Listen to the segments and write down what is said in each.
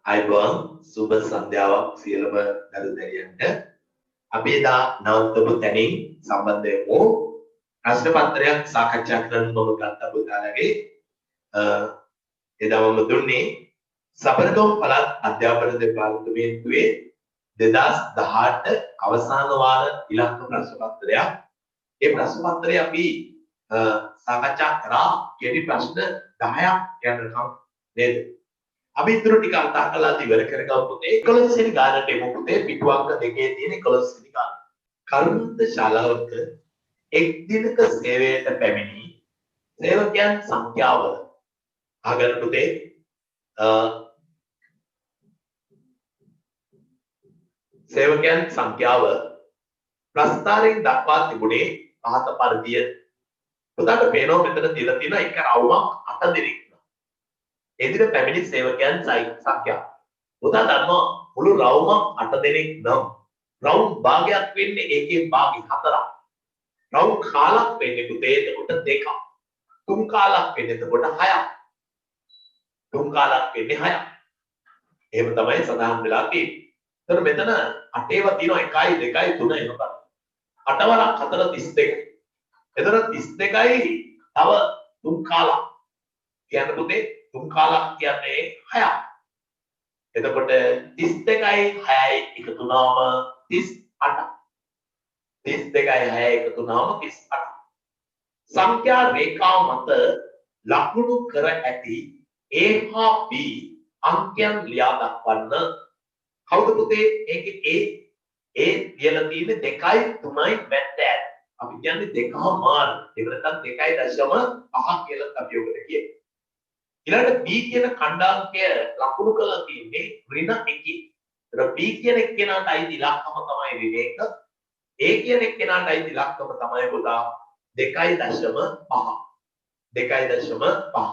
අයිබෝන් සුබ සන්ධ්‍යාවක් සියලුම දරුදැරියන්ට අපි එදා නවත්තපු තැනින් සම්බන්ධ වෙමු. ප්‍රශ්න පත්‍රයක් සාකච්ඡා කරන්න මම ගත්ත පුතාලගේ එදා මම දුන්නේ සබරගම් පළාත් අධ්‍යාපන දෙපාර්තමේන්තුවේ 2018 අවසාන වාර ඉලක්ක ප්‍රශ්න පත්‍රයක්. ඒ ප්‍රශ්න පත්‍රය අපි සාකච්ඡා කරා කෙටි ප්‍රශ්න 10ක් යනකම් නේද? අපි ඉතුරු ටික අල්ලා කළා ඉවර කරගමු පුතේ. 11 වෙනි ගානට එමු පුතේ. පිටු අංක දෙකේ තියෙන 11 වෙනි ගාන. කරුණාන්ත ශාලාවක එක් දිනක සේවයට පැමිණි සේවකයන් සංඛ්‍යාව අහගන්න පුතේ. සේවකයන් සංඛ්‍යාව ප්‍රස්තාරයෙන් දක්වා තිබුණේ පහත පරිදිය. පුතාට පේනවා මෙතන දීලා තියෙන එක රවුමක් 8 දෙනෙක්. එදින පැමිණි සේවකයන් සංඛ්‍යාව. පුතා දන්නවා මුළු රවුමක් 8 දෙනෙක් නම් රවුම් භාගයක් වෙන්නේ ඒකේ භාගي 4ක්. රවුම් කාලක් වෙන්නේ පුතේ එතකොට 2ක්. තුන් කාලක් වෙන්නේ එතකොට 6ක්. තුන් කාලක් වෙන්නේ 6ක්. එහෙම තමයි සඳහන් වෙලා තියෙන්නේ. එතකොට මෙතන 8 තියෙනවා 1 2 3 එහෙම බලන්න. 8 වරක් 4 32. එතකොට 32යි තව තුන් කාලක්. කියන්නේ පුතේ තුන් කාලක් කියන්නේ 6ක්. එතකොට 32යි 6යි එකතු වුණාම 38ක්. 32යි 6යි එකතු වුණාම 38ක්. සංඛ්‍යා රේඛාව මත ලකුණු කර ඇති A හා B අංකයන් ලියා දක්වන්න. කවුද පුතේ ඒකේ A කියලා තියෙන්නේ 2යි 3යි මැද්දට. අපි කියන්නේ 2මාර. ඒක නැත්නම් 2.5 කියලා අපි ඔකට කියනවා. ඊළඟට B කියන ඛණ්ඩාංකය ලකුණු කරලා තියෙන්නේ ඍණ 1. ඒතර B කියන එක්කෙනාට අයිති ඉලක්කම තමයි ඍණ 1. A කියන එක්කෙනාට අයිති ඉලක්කම තමයි පුතා 2.5. 2.5.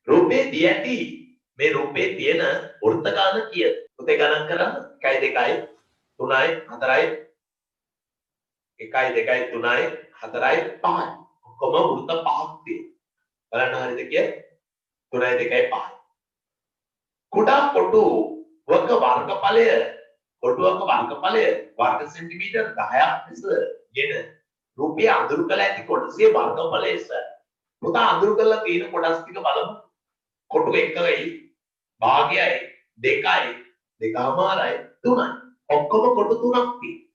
රූපේ දී ඇති මේ රූපේ තියෙන වෘත්ත ගාන කීයද? පුතේ ගණන් කරන්න 1 2 3යි 4යි 1 2 3යි 4යි 5යි. ඔක්කොම වෘත්ත 5ක් තියෙනවා. බලන්න හරියද කිය 3 2 5. කුඩා කොටුවක වර්ගඵලය කොටුවක වර්ගඵලය වර්ග සෙන්ටිමීටර් 10ක් ලෙස ගෙන රූපය අඳුරු කළ ඇති කොටසේ වර්ගඵලය පුතා අඳුරු කරලා තියෙන කොටස් ටික බලමු. කොටු 1යි භාගයයි 2යි 2මාරයි 3යි ඔක්කොම කොටු 3ක් තියෙනවා.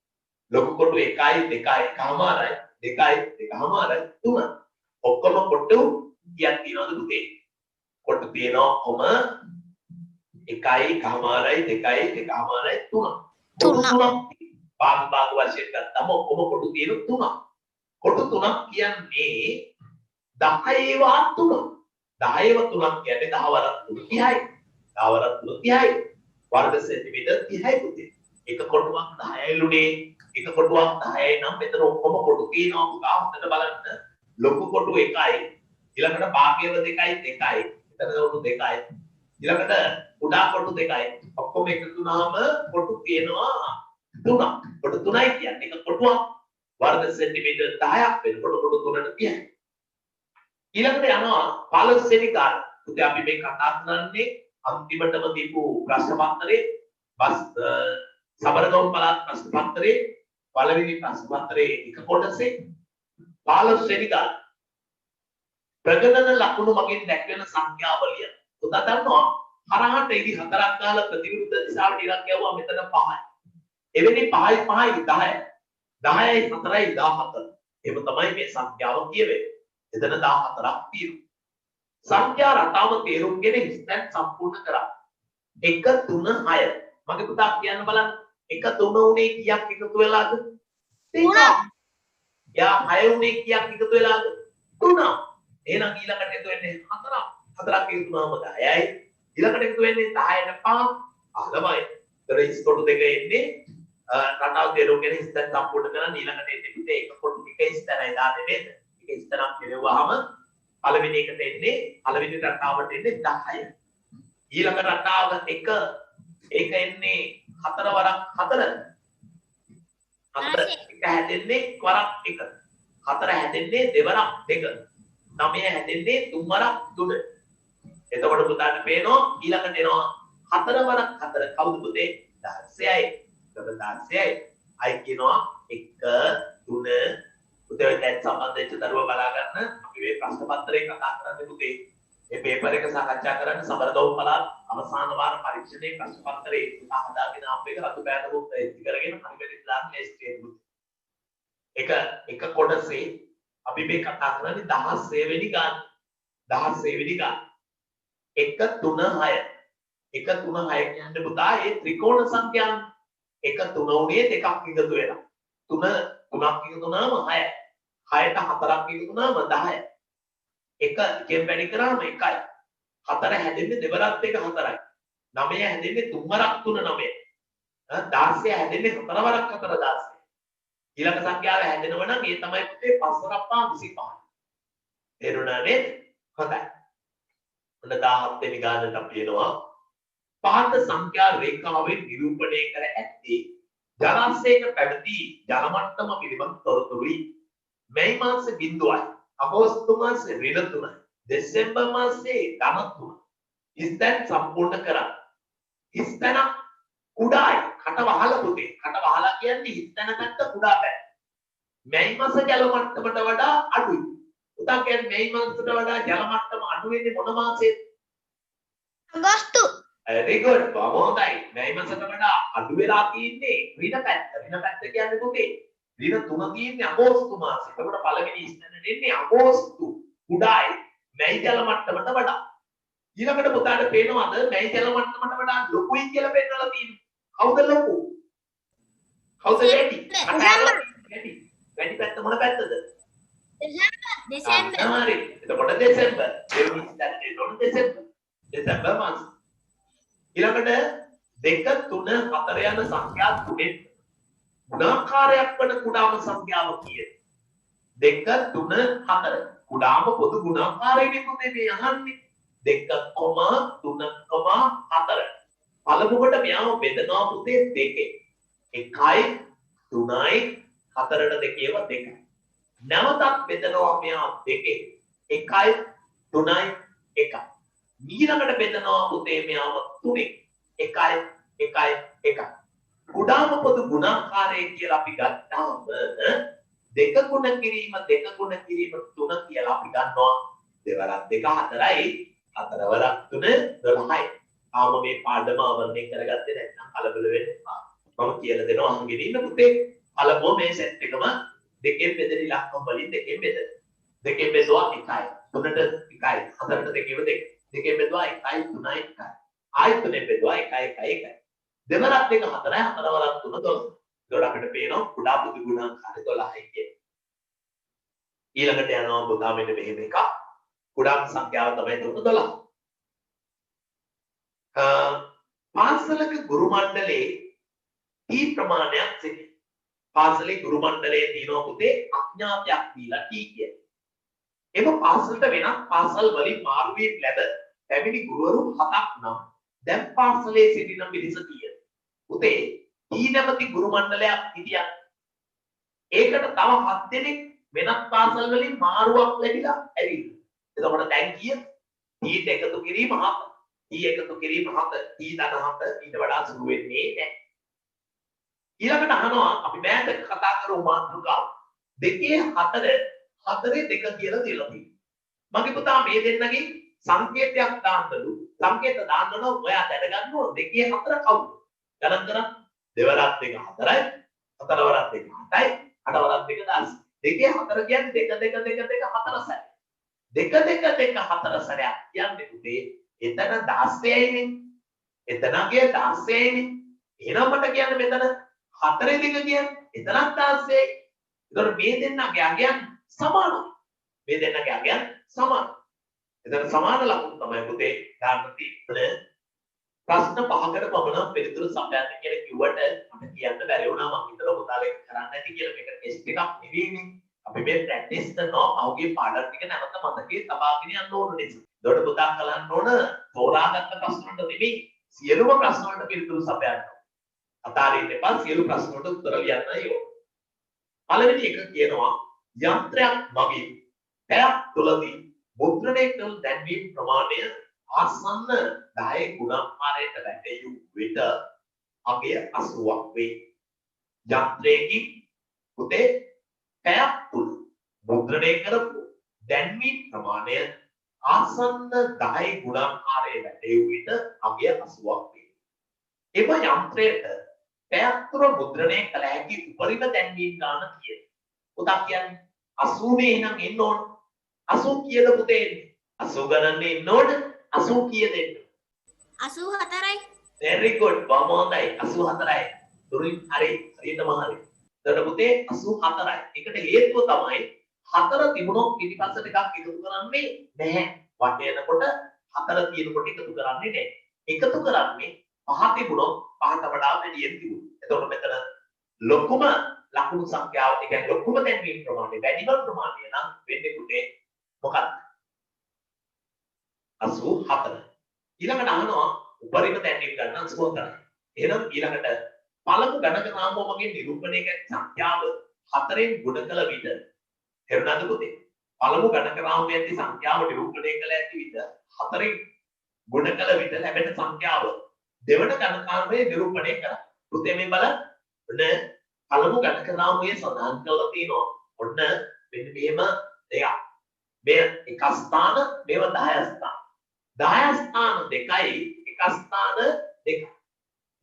ලොකු කොටු 1යි 2යි 1මාරයි 2යි 2මාරයි 3යි ඔක්කොම කොටු කියක් තියෙනවද පුතේ? කොටු තියෙනවා කොම 1යි 1මාරයි 2යි 2මාරයි 3යි. කොටු 3ක් භාග වශයෙන් ගත්තම ඔක්කොම කොටු තියෙන 3ක්. කොටු 3ක් කියන්නේ 10 වා 3. 10 ව 3ක් කියන්නේ 10 වරක් 3 30යි. 10 වරක් 3 30යි. වර්ග සෙන්ටිමීටර් 30යි පුතේ. එක කොටුවක් 10යි ලුනේ. එක කොටුවක් 10යි නම් මෙතන ඔක්කොම කොටු තියෙනවා පුතා. හොඳට බලන්න. ලොකු කොටු 1යි. ඊළඟට භාගයව 2යි 2යි. එතන කොටු 2යි. ඊළඟට කුඩා කොටු 2යි. ඔක්කොම එකතු වුණාම කොටු තියෙනවා 3ක්. කොටු 3යි කියන්නේ එක කොටුවක් වර්ග සෙන්ටිමීටර් 10ක් වෙනකොට කොටු 3ට 30යි. ඊළඟට යනවා 15 වෙනි ගාන. පුතේ අපි මේ කතා කරන්නේ අන්තිමටම දීපු ප්‍රශ්න පත්‍රයේ සබරගම් පළාත් ප්‍රශ්න පත්‍රයේ පළවෙනි ප්‍රශ්න පත්‍රයේ එක කොටසේ 15 වෙනි ගාන. ප්‍රගණන ලකුණු මගින් දැක්වෙන සංඛ්‍යාවලිය. පුතා දන්නවා හරහට ඉදි 4ක් ගාලා ප්‍රතිවිරුද්ධ දිශාවට ඉලක්ක යවුවා මෙතන 5යි. එවෙනි 5යි 5යි 10යි. 10යි 4යි 14. එහෙම තමයි මේ සංඛ්‍යාව කියවෙන්නේ. එතන 14ක් තියෙනවා. සංඛ්‍යා රටාව තේරුම්ගෙන හිස්තැන් සම්පූර්ණ කරා. 1 3 6. මගේ පුතා කියන්න බලන්න. 1 3 උනේ කීයක් එකතු වෙලාද? 3ක්. යා 6 උනේ කීයක් එකතු වෙලාද? 3ක්. එහෙනම් ඊළඟට එකතු වෙන්නේ 4ක්. 4ක් එකතු වුණාම 10යි. ඊළඟට එකතු වෙන්නේ 10ට 5ක්. අහලමයි. ඒතර ඉස්කොටු දෙක එන්නේ රටාව තේරුම්ගෙන හිස්තැන් සම්පූර්ණ කරලා ඊළඟට එන්නේ එක කොටු එක හිස්තැනයි දාන්නේ නේද? එක හිස්තැනක් කෙරුවාම පළවෙනි එකට එන්නේ පළවෙනි රටාවට එන්නේ 10යි. ඊළඟ රටාව එක ඒක එන්නේ 4 වරක් 4. 4 එක හැදෙන්නේ වරක් 1. 4 හැදෙන්නේ දෙවරක් 2. 9 හැදෙන්නේ 3 වරක් 3. එතකොට පුතාට පේනවා ඊළඟට එනවා 4 වරක් 4 කවුද පුතේ 16යි. එතකොට 16යි. අයි කියනවා 1 3 පුතේ දැන් සම්බන්ධ වෙච්ච දරුවා බලා ගන්න අපි මේ ප්‍රශ්න පත්‍රය කතා කරන්නේ පුතේ. මේ පේපර් එක සාකච්ඡා කරන්න සමරදව් පළාත් අවසාන වාර පරීක්ෂණයේ ප්‍රශ්න පත්‍රයේ පුතා හදාගෙන ආපු එක රතු පෑනකුත් ඉති කරගෙන හරියට දාන්න ලේස්තියෙන් පුතේ. එක කොටසේ අපි මේ කතා කරන්නේ 16 වෙනි ගාන 16 වෙනි ගාන 1 3 6 1 3 6 කියන්නේ පුතා ඒ ත්‍රිකෝණ සංඛ්‍යාව 1 3 උනේ දෙකක් එකතු වෙලා 3 3ක් එකතු වුණාම 6 6ට 4ක් එකතු වුණාම 10 එක එකෙන් වැඩි කරාම 1යි 4 හැදෙන්නේ දෙවරක් එක 4යි 9 හැදෙන්නේ තුන්වරක් 3 9 16 හැදෙන්නේ හතරවරක් 4 16 ඊළඟ සංඛ්‍යාව හැදෙනවා නම් ඒ තමයි පුතේ 5 වරක් 25 තේරුණා නේද හොඳයි ඔන්න 17 වෙනි ගානට අපි එනවා පහත සංඛ්‍යා රේඛාවෙන් නිරූපණය කර ඇත්තේ ජලාශයක පැවති ජල මට්ටම පිළිබඳ තොරතුරුයි මැයි මාස 0යි අගෝස්තු මාසේ ඍණ 3යි දෙසැම්බර් මාසේ ධන 3යි ස්ථාන සම්පූර්ණ කරා ස්ථාන කුඩායි කට වහලා පුතේ කට වහලා කියන්නේ ස්ථානකට කුඩා පැත්ත මැයි මාස ජල මට්ටමට වඩා අඩුයි උදා කියන්නේ මැයි මාසයට වඩා ජල මට්ටම අඩු වෙන්නේ මොන මාසෙද අගෝස්තු very good බොහොමයි මැයි මාසයට වඩා අඩු වෙලා තියෙන්නේ ඍණ පැත්ත කියන්නේ පුතේ ඍණ 3 තියෙන්නේ අගෝස්තු මාසෙ ඒකට පළවෙනි ස්ථානෙට එන්නේ අගෝස්තු කුඩායි මැයි ජල මට්ටමට වඩා ඊළඟට පුතාට පේනවද මැයි ජල මට්ටමට වඩා ලොකුයි කියලා පෙන්නලා තියෙන්නේ කවුද ලොකු කවුද වැඩි වැඩි පැත්ත මොන පැත්තද දෙසැම්බර් හරි එතකොට දෙසැම්බර් දෙවෙනි ස්ථානෙට එනකොට දෙසැම්බර් මාස ඊළඟට 2 3 4 යන සංඛ්‍යා තුනේ ගුණාකාරයක් වන කුඩාම සංඛ්‍යාව කීයද 2 3 4 කුඩාම පොදු ගුණාකාරයනේ පුතේ මේ අහන්නේ 2,3,4 පළමුවට මෙයාව බෙදනවා පුතේ දෙකේ 1යි 3යි 4ට දෙකේව 2යි නැවතත් බෙදනවා මෙයා දෙකේ 1යි 3යි 1යි ඊළඟට බෙදනවා පුතේ මෙයාව 3 1යි 1යි 1යි කුඩාම පොදු ගුණාකාරය කියලා අපි ගත්තාම දෙක ගුණ කිරීම 3 කියලා අපි ගන්නවා දෙවරක් 2 4යි 4 වරක් 3 12යි ආව මේ පාඩම අවබෝධ කරගත්තේ නැත්නම් කලබල වෙන්න එපා මම කියලා දෙනවා අහගෙන ඉන්න පුතේ අලබෝ මේ සෙට් එකම දෙකෙන් බෙදෙන ඉලක්කම් වලින් දෙකෙන් බෙදෙන දෙකෙන් බෙදුවා 1යි 3ට 1යි 4ට දෙකේව 2 දෙකෙන් බෙදුවා 1යි 3යි 1යි ආයි 3ෙන් බෙදුවා 1යි 1යි 1යි දෙවරක් 2 4යි 4 වරක් 3 12 ඒකට අපිට පේනවා කුඩා පොදු ගුණාකාරය 12යි කියන්නේ ඊළඟට යනවා පුතා මෙන්න මෙහෙම එකක් කුඩාම සංඛ්‍යාව තමයි 12 පාසලක ගුරු මණ්ඩලයේ T ප්‍රමාණයක් සිටින පාසලේ ගුරු මණ්ඩලයේ තියෙනවා පුතේ අඥාතයක් දීලා T කියන්නේ එම පාසලට වෙනත් පාසල් වලින් මාරු වී ලැබ පැමිණි ගුරුවරු 7ක් නම් දැන් පාසලේ සිටින පිරිස කීයද පුතේ T නැමැති ගුරු මණ්ඩලයක් හිටියා ඒකට තව 7 දෙනෙක් වෙනත් පාසල් වලින් මාරුවක් ලැබිලා ඇවිල්ලා එතකොට දැන් කීයද T එකතු කිරීම 7 T එකතු කිරීම 7 T ධන 7 ඊට වඩා සුළු වෙන්නේ නැහැ ඊළඟට අහනවා අපි මෑත කතා කරමු මාතෘකාව 2 4 4 2 කියලා දීලා තියෙනවා මගේ පුතා මේ දෙන්නගේ සංකේතයක් දාන්නලු සංකේත දාන්න නම් ඔයා දැනගන්න ඕන 2 4 කවුද ගණන් කරා දෙවරක් 2 4යි හතරවරක් 2 8යි අටවරක් 2 10 2 4 කියන්නේ 2 2 2 2 4 සැරයක් 2 2 2 4 සැරයක් කියන්නේ පුතේ එතන 16යිනේ එතනගේ 16යිනේ එහෙනම් මට කියන්න මෙතන 4 2 කියන්නේ එතනත් 16යි ඒතකොට මේ දෙන්නගේ අගයන් සමානයි මේ දෙන්නගේ අගයන් සමානයි එතන සමාන ලකුණු තමයි පුතේ දාන්න තියෙන්නේ ප්‍රශ්න 5කට පමණ පිළිතුරු සපයන්න කියලා කිව්වට මට කියන්න බැරි වුණා මම හිතලා පුතාලේ කරන්න ඇති කියලා මේක ටෙස්ට් එකක් නෙවෙයිනේ අපි මේ ප්‍රැක්ටිස් කරනවා අවගේ පාඩම් ටික නැවත මතකයේ තබාගෙන යන්න ඕන නිසා ඒකට පුතා කරන්න ඕන තෝරාගත්ත ප්‍රශ්න වලට නෙවෙයි සියලුම ප්‍රශ්න වලට පිළිතුරු සපයන්න අතාරින්න එපා සියලු ප්‍රශ්න වලට උත්තර ලියන්න ඕන පළවෙනි එක කියනවා යන්ත්‍රයක් මගින් පැයක් තුලදී මුද්‍රණය කළ දැන්වීම් ප්‍රමාණය ආසන්න 10 ගුණාකාරයට වැටෙයු විට අගය 80ක් වේ. යන්ත්‍රයකින් පුතේ පැයක් තුල මුද්‍රණය කරපු දැන්වීම් ප්‍රමාණය ආසන්න 10 ගුණාකාරයේ වැටෙයු විට අගය 80ක් වේ. එම යන්ත්‍රයට පැයක් තුල මුද්‍රණය කළ හැකි උපරිම දැන්වීම් ගාන කීයද? පුතා කියන්නේ 80 එහෙනම් එන්න ඕන. 80 කීයද පුතේ එන්නේ? 80 ගණන්නේ එන්න ඕන. 80 කීයද එන්නේ? 84යි. very good. බොහොම හොඳයි. 84යි. දුරින් හරි. හරියටම හරි. එතකොට පුතේ 84යි. ඒකට හේතුව තමයි 4 තිබුණොත් පිටිපස්සට එකක් එකතු කරන්නේ නැහැ. වටේනකොට 4 තියෙනකොට එකතු කරන්නේ නැහැ. එකතු කරන්නේ 5 තිබුණොත් 5ට වඩා වැඩියෙන් තිබුණා. එතකොට මෙතන ලොකුම ලකුණු සංඛ්‍යාව, ඒ කියන්නේ ලොකුම දැන්වීම් ප්‍රමාණය, වැඩිම ප්‍රමාණය නම් වෙන්නේ පුතේ මොකක්ද? 84. ඊළඟට අහනවා උපරිම දැන්වීම් ගන්න 84යි. එහෙනම් ඊළඟට පළමු ගණක රාමුව මගේ නිරූපණය කරන සංඛ්‍යාව 4ෙන් ගුණ කළ විට තේරුණාද පුතේ? පළමු ගණක රාමුවේ සංඛ්‍යාව නිරූපණය කළ ඇති විට 4ෙන් ගුණ කළ විට ලැබෙන සංඛ්‍යාව දෙවන ගණකාරමයේ නිරූපණය කරා. පුතේ මේ බලන්න. ඔන්න පළමු ගණක රාමුවේ සඳහන් කරලා තියෙනවා. ඔන්න මෙන්න මෙහෙම දෙයක්. මේ එක ස්ථාන, මේව 10 ස්ථාන. 10 ස්ථාන දෙකයි, එක ස්ථාන දෙකයි.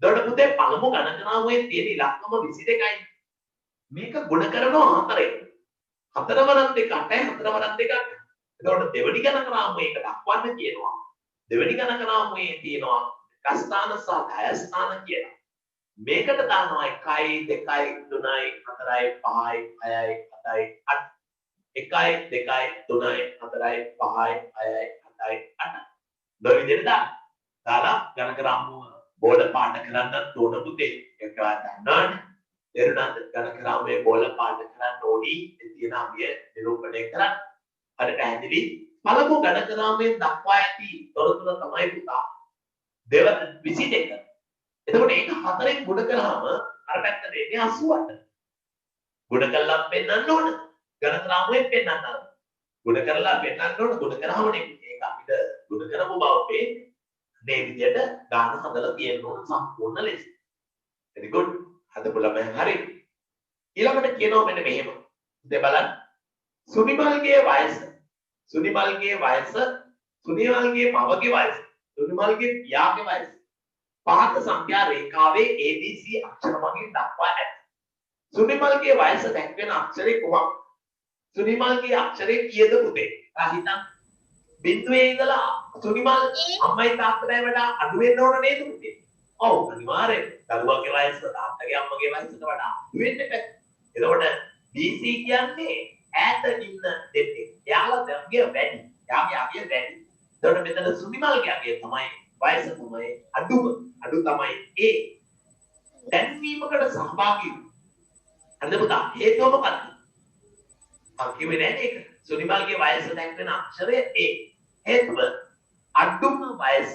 එතකොට පුතේ පළමු ගණක රාමුවේ තියෙන ඉලක්කම 22යි. මේක ගුණ කරනවා 4ෙන්. 4 වරක් 2 8යි, 4 වරක් 2 8යි. එතකොට දෙවෙනි ගණක රාමුවේ එක දක්වන්න කියනවා. දෙවෙනි ගණක රාමුවේ තියෙනවා එක ස්ථාන සහ 10 ස්ථාන කියලා. මේකට දානවා 1යි 2යි 3යි 4යි 5යි 6යි 7යි 8. 1යි 2යි 3යි 4යි 5යි 6යි 7යි 8. මේ විදිහට දාලා ගණක රාමුව බෝල පාට කරන්නත් ඕන පුතේ. ඒක දන්නවනේ. තේරුණාද? ගණක රාමුවේ බෝල පාට කරන්න ඕනි. තියෙන අගය නිරූපණය කරන්න. හරි පැහැදිලි. පළමු ගණක රාමුවෙන් දක්වා ඇති තොරතුර තමයි පුතා 22. එතකොට ඒක 4ෙන් ගුණ කළාම අර පැත්තට එන්නේ 88. ගුණ කළා පෙන්නන්න ඕන. ගණක රාමුවෙන් පෙන්නන්න ඕන. ගුණ කරලා පෙන්නන්න ඕන. ගුණ කරාමනේ ඒක අපිට ගුණ කරපු බව පේන්නේ. මේ විදිහට ගාන හදලා තියෙන්න ඕන සම්පූර්ණ ලෙස. very good. හදපු ළමයි හරි. ඊළඟට කියනවා මෙන්න මෙහෙම. ඉතින් බලන්න. සුනිමල්ගේ වයස. සුනිමල්ගේ වයස, සුනිමල්ගේ මවගේ වයස, සුනිමල්ගේ පියාගේ වයස. පහත සංඛ්‍යා රේඛාවේ ABC අක්ෂර මගින් දක්වා ඇත. සුනිමල්ගේ වයස දැක්වෙන අක්ෂරේ කොහොමද? සුනිමල්ගේ අක්ෂරේ කීයද පුතේ? හිතන්න. බිඳුවේ ඉඳලා සුනිමල් අම්මයි තාත්තටයි වඩා අඩු වෙන්න ඕන නේද පුතේ? ඔව් අනිවාර්යෙන්. දරුවගේ වයස තාත්තගේ අම්මගේ වයසට වඩා අඩු වෙන්න බෑ. එතකොට BC කියන්නේ ඈත ඉන්න දෙන්නේ. යාළුවාගේ වැඩි. යාගේ අගය වැඩි. එතකොට මෙතන සුනිමල්ගේ අගය තමයි වයස තමයි අඩුම. අඩු තමයි A. දැන්වීමකට සහභාගී වූ. අද පුතා හේතුව මොකක්ද? කිව්වේ නෑනේ ඒක. සුනිමල්ගේ වයස දැක්වෙන අක්ෂරය A. හේතුව අඩුම වයස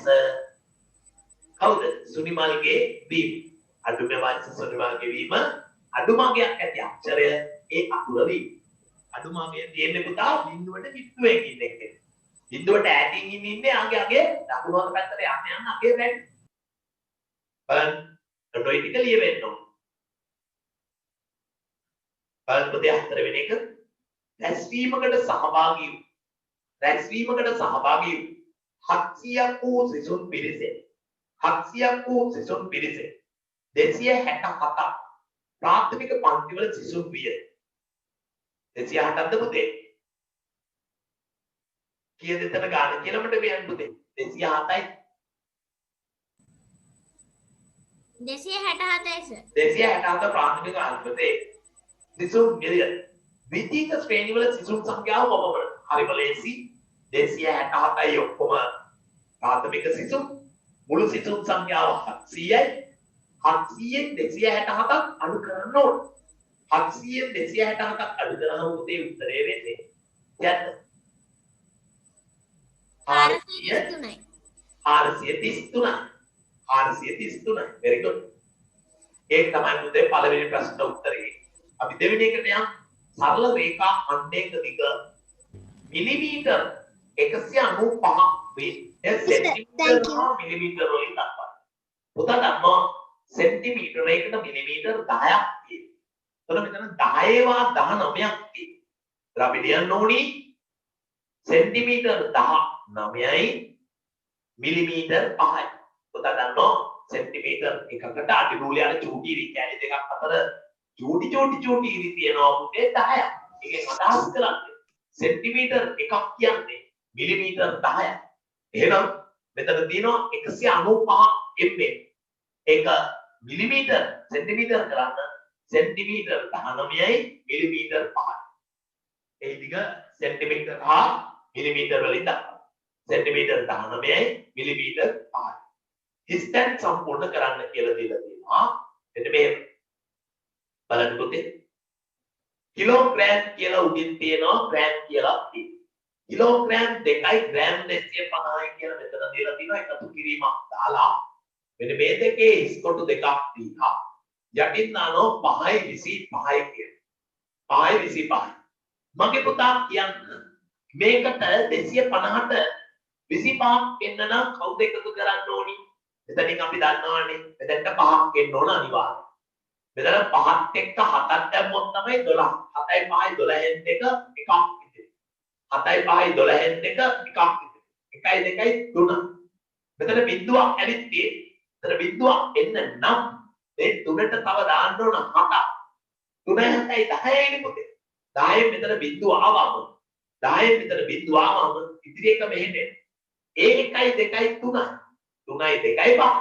කවුද? සුනිමල්ගේ වීම. අඩුම වයස සුනිමල්ගේ වීම, අඩුමගයක් ඇති අක්ෂරය ඒ අකුර වීම. අඩුමගය තියෙන්නේ පුතා බිඳුවට කිට්ටුවේ කියන එක. බිඳුවට ඈතින් ඉන්නේ ආගේ අගේ දකුණු අත පැත්තට යන්න අගේ වැඩි. බලන්න ඔය ටික ලියවෙන්න ඕන. බලන්න පුතේ 4 වෙනි එක රැස්වීමකට සහභාගී වූ. රැස්වීමකට සහභාගී වූ 700ක් වූ සිසුන් පිරිසේ 700ක් වූ සිසුන් පිරිසේ 267ක් ප්‍රාථමික පන්තිවල සිසුන් විය. 260ක්ද පුතේ? කීයද එතන ගාන කියලා මට කියන්න පුතේ. 207යි. 267යි සර්. 267 ප්‍රාථමික අංකතේ සිසුන් විය. ද්විතීක ශ්‍රේණිවල සිසුන් සංඛ්‍යාව කොපමණද? හරිම ලේසි. 267යි ඔක්කොම ප්‍රාථමික සිසුන්. මුළු සිසුන් සංඛ්‍යාව 700යි. 700න් 267ක් අඩු කරන්න ඕන. 700න් 267ක් අඩු කරනම පුතේ උත්තරේ වෙන්නේ 433යි. 433යි. very good. ඒක තමයි පුතේ පළවෙනි ප්‍රශ්න උත්තරේ. අපි දෙවෙනි එකට යමු. සරල රේඛා අණ්ඩයක දිග මිලිමීටර් 195 සෙන්ටිමීටර් හා මිලිමීටර වලින් දක්වනවා. පුතා දන්නවා සෙන්ටිමීටර එකකට මිලිමීටර 10ක් තියෙනවා. එතකොට මෙතන 10 19ක් තියෙනවා. අපි ලියන්න ඕනි සෙන්ටිමීටර 19යි මිලිමීටර 5යි. පුතා දන්නවා සෙන්ටිමීටර එකකට අඩිරූලේ අර චූටි ඉරි කැලි දෙකක් අතර චූටි ඉරි තියෙනවා පුතේ 10ක්. ඒකෙන් අදහස් කරන්නේ සෙන්ටිමීටර එකක් කියන්නේ මිලිමීටර 10ක්. එහෙනම් මෙතන තියෙනවා 195 mm. ඒක මිලිමීටර සෙන්ටිමීටර කරන්න සෙන්ටිමීටර 19යි මිලිමීටර 5යි. ඒ ටික සෙන්ටිමීටර හා මිලිමීටර වලින් දක්වනවා. සෙන්ටිමීටර 19යි මිලිමීටර 5යි. හිස්ටන් සම්පූර්ණ කරන්න කියලා දීලා තියෙනවා. එතන මේ බලන්න පුතේ. කිලෝග්‍රෑම් කියලා උඩින් තියෙනවා ග්‍රෑම් කියලා තියෙනවා. කිලෝග්‍රෑම් 2යි ග්‍රෑම් 250යි කියලා මෙතන දීලා තියෙනවා. එකතු කිරීමක් දාලා මෙන්න මේ දෙකේ ඉස්කොටු දෙකක් දීලා යටින් දානවා 5යි 25යි කියලා. 5යි 25යි. මගේ පුතා කියන්න මේකට 250ට 25ක් එන්න නම් කවුද එකතු කරන්න ඕනි? මෙතනින් අපි දන්නවානේ මෙතනට 5ක් එන්න ඕන අනිවාර්යයෙන්. මෙතන 5ත් එක්ක 7ක් දැම්මොත් තමයි 12. 7යි 5යි 12න් දෙක එකක් ඉතිරි. 7යි 5යි 12න් දෙක එකක් ඉතිරි. 1යි 2යි 3. මෙතන බිඳුවක් ඇවිත් තියෙන්නේ. මෙතන බිඳුවක් එන්න නම් මේ 3ට තව දාන්න ඕන 7ක්. 3යි 7යි 10යිනේ පුතේ. 10න් මෙතන බිඳුව ආවම 10න් මෙතන බිඳුව ආවම ඉතිරි එක මෙහෙට එන්න. ඒ 1යි 2යි 3යි. 3යි 2යි 5යි.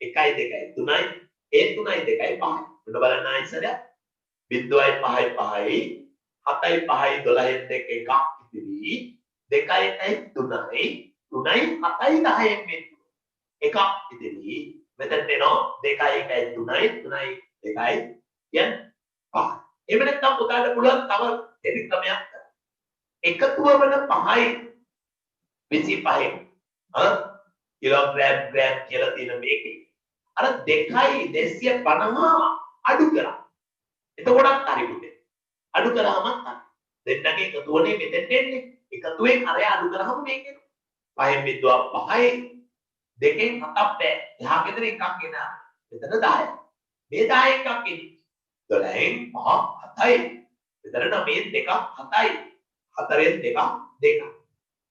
1යි 2යි 3යි. ඒ 3යි 2යි 5යි. මෙන්න බලන්න ආයිසරයක්. බිඳුවයි 5යි 5යි 7යි 5යි 12න් දෙක එකක් ඉතිරි. 2යි 1යි 3යි 3යි 7යි 10න් බිඳුව. එකක් ඉතිරි. මෙතනට එනවා 2යි 1යි 3යි 3යි 2යි යන් 5. එහෙම නැත්නම් පුතාට පුළුවන් තව දෙවි ක්‍රමයක් කරන්න. එකතුව වෙන 5යි 25යි කිලෝග්‍රෑම් ග්‍රෑම් කියලා තියෙන මේකේ අර 2යි 250 අඩු කරා. එතකොටත් හරි පුතේ. අඩු කරාම හරි. දෙන්නගේ එකතුවනේ මෙතෙන්ට එන්නේ. එකතුවෙන් අරය අඩු කරාම මේක එනවා. 5න් බිඳුවක් 5යි 2න් 7ක් බෑ. එහා ගෙදර එකක් එනවා. මෙතන 10යි. මේ 10 එකක් එන්නේ. 12න් 5 7යි. මෙතන 9න් දෙකක් 7යි. 4න් දෙකක් 2යි.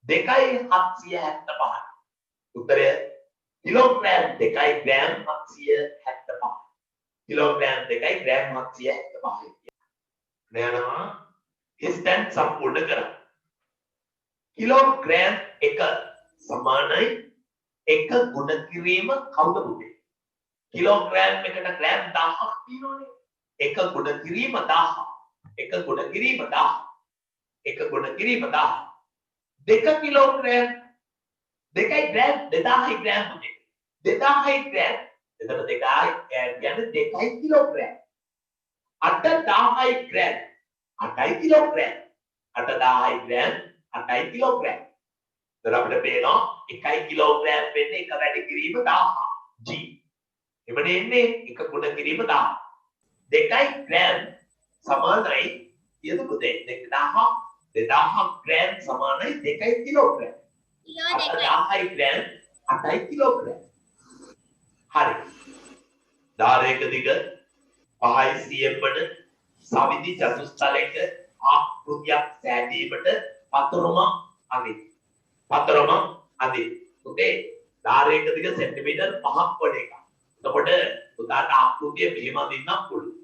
2යි 775. උත්තරය කිලෝග්‍රෑම් 2යි ග්‍රෑම් 775. කිලෝග්‍රෑම් 2යි ග්‍රෑම් 775. නේනවා හිස්ටන් සම්පූර්ණ කරා. කිලෝග්‍රෑම් 1 සමානයි 1 ගුණ කිරීම කවුද පුතේ? කිලෝග්‍රෑම් එකට ග්‍රෑම් 1000ක් තියෙනවනේ. 1 ගුණ කිරීම 1000. 1 ගුණ කිරීම 1000. 1 ගුණ කිරීම 1000. 2 කිලෝග්‍රෑම් 2යි ග්‍රෑම් 2000යි ග්‍රෑම් පුතේ. 2000යි ග්‍රෑම්. එතන 2යි කියන්නේ 2යි කිලෝග්‍රෑම්. 8000යි ග්‍රෑම්. 8යි කිලෝග්‍රෑම්. 8000යි ග්‍රෑම් 8යි කිලෝග්‍රෑම්. එතන අපිට පේනවා 1යි කිලෝග්‍රෑම් වෙන්නේ 1 වැඩි කිරීම 1000 g. එමනේ එන්නේ 1 ගුණ කිරීම 1000. 2යි ග්‍රෑම් සමානයි කියද පුතේ 2000 ග්‍රෑම් සමානයි 2යි කිලෝග්‍රෑම්. කිලෝ 8000යි ග්‍රෑම් 8යි කිලෝග්‍රෑම්. හරි. ධාරයක දිග 5යි cm වන සවිදි චතුස්තලයක ආකෘතියක් සෑදීමට පතරම අදින්. පතරම අදින්. පුතේ ධාරයක දිග සෙන්ටිමීටර් 5ක් වන එක. එතකොට උදාට ආකෘතිය මෙහෙම අදින්නම් පුළුවන්.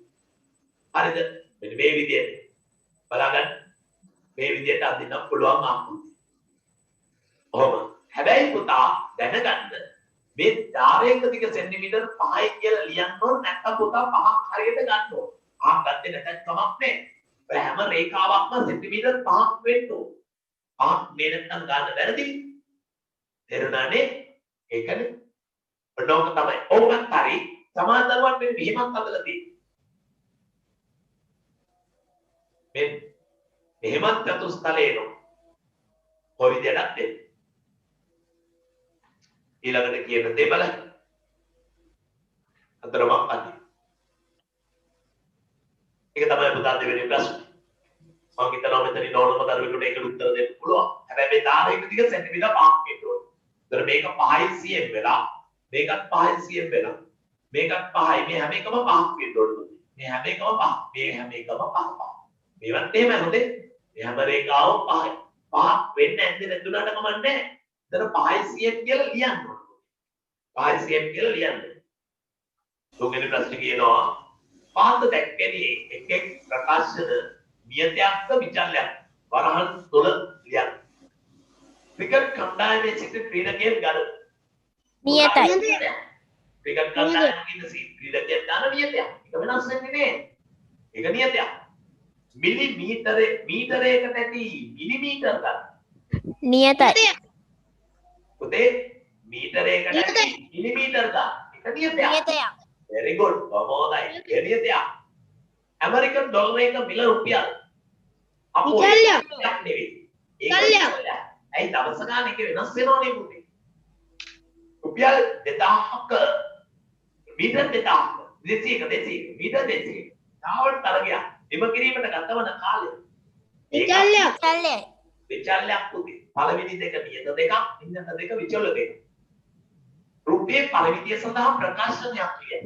හරිද? මෙන්න මේ විදිහට බලන්න. මේ විදිහට අදින්නම් පුළුවන් ආකෘතිය. ඔහොම. හැබැයි පුතා දැනගන්න මේ ධාරයක දිග සෙන්ටිමීටර් 5යි කියලා ලියන්න ඕන නැත්නම් පුතා 5ක් හරියට ගන්න ඕන. 5ක් ගත්තේ නැත්නම් කමක් නැහැ. ඔය හැම රේඛාවක්ම සෙන්ටිමීටර් 5ක් වෙන්න ඕන. 5ක් මේ නැත්නම් ගන්න වැරදි. තේරුණානේ? ඒකනේ. ඔන්නෝක තමයි. ඕකත් හරි. සමාන්තරවත් මේ මෙහෙමත් හදලා තියෙන්නේ. මේ මෙහෙමත් චතුස්තලේනෝ. කොයි විදියටද දෙන්නේ? ඊළඟට කියන දේ බලන්න. අතරමං අදි. ඒක තමයි පුතා දෙවෙනි ප්‍රශ්නේ. මම හිතනවා මෙතන නෝනම දරුවෙකුට ඒකට උත්තර දෙන්න පුළුවන්. හැබැයි මේ ධාරයක දිග සෙන්ටිමීටර් 5ක් වෙන්න ඕනේ. ඒතර මේක 5යි 100න් වෙලා මේකත් 5යි 100න් වෙලා මේකත් 5යි මේ හැම එකම 5ක් වෙන්න ඕනේ. මේ හැම එකම 5. මේ හැම එකම 5. මේවත් එහෙම හොඳේ. මේ හැම රේඛාවම 5යි. 5ක් වෙන්න ඇද්ද නැතුණාට කමන්නේ. එතන 5යි 100න් කියලා ලියන්න ඕනේ. 5යි 100න් කියලා ලියන්න. තුන්වෙනි ප්‍රශ්නේ කියනවා පාත දැක්කේ එක් ප්‍රකාශන නියතයක්ද විචල්යක් වරහන් තුල ලියන්න. ක්‍රිකට් කණ්ඩායමේ සිට ක්‍රීඩකයන් ගන්න. නියතයි. ක්‍රිකට් කණ්ඩායමේ ඉන්න ක්‍රීඩකයන් ගන්න නියතයක්. ඒක වෙනස් වෙන්නේ නෑ. ඒක නියතයක්. මීටරයකට ඇති මිලිමීටර ගන්න. නියතයි. පුතේ මීටරයකට ඇති මිලිමීටර ගන්න. ඒක නියතයක්. නියතයක්. very good. ප්‍රමෝදයි. ඒ නියතයක්. ඇමරිකන් ඩොලර් එක මිල රුපියල්. අපෝ විචල්යක්. නෙවෙයි. විචල්යක්. ඇයි දවස ගන්න එක වෙනස් වෙනවනේ පුතේ. රුපියල් 2000ක මීටර 2000ක 200 මීටර 200 තාවට තරගයක් එම කිරීමට ගතවන කාලය විචල්යක්. චල්ලයි. විචල්යක් පුතේ. පළවෙනි දෙක නියත දෙකක් ඉන්නත දෙක විචල්ල දෙක. රුපියල් පරිමිතිය සඳහා ප්‍රකාශනයක් කියයි.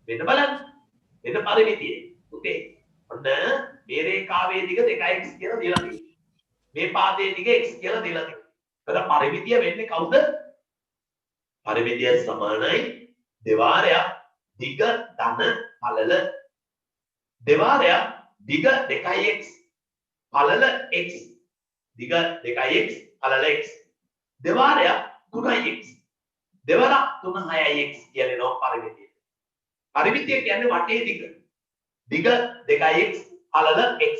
වෙන බලන්න. වෙන පරිමිතිය පුතේ. ඔන්න මේ රේඛාවේ දිග 2x කියලා දීලා තියෙනවා. මේ පාදයේ දිග x කියලා දීලා තියෙනවා. එතන පරිමිතිය වෙන්නේ කවුද? පරිමිතිය සමානයි දෙවාරයක් දිග ධන පළල දෙවාරයක් දිග 2x පළල x දිග 2x පළල x දෙවාරයක් 3x දෙවරක් 3-6x කියන්නේ නෝ පරිමිතිය. පරිමිතිය කියන්නේ වටේ දිග. දිග 2x පළල x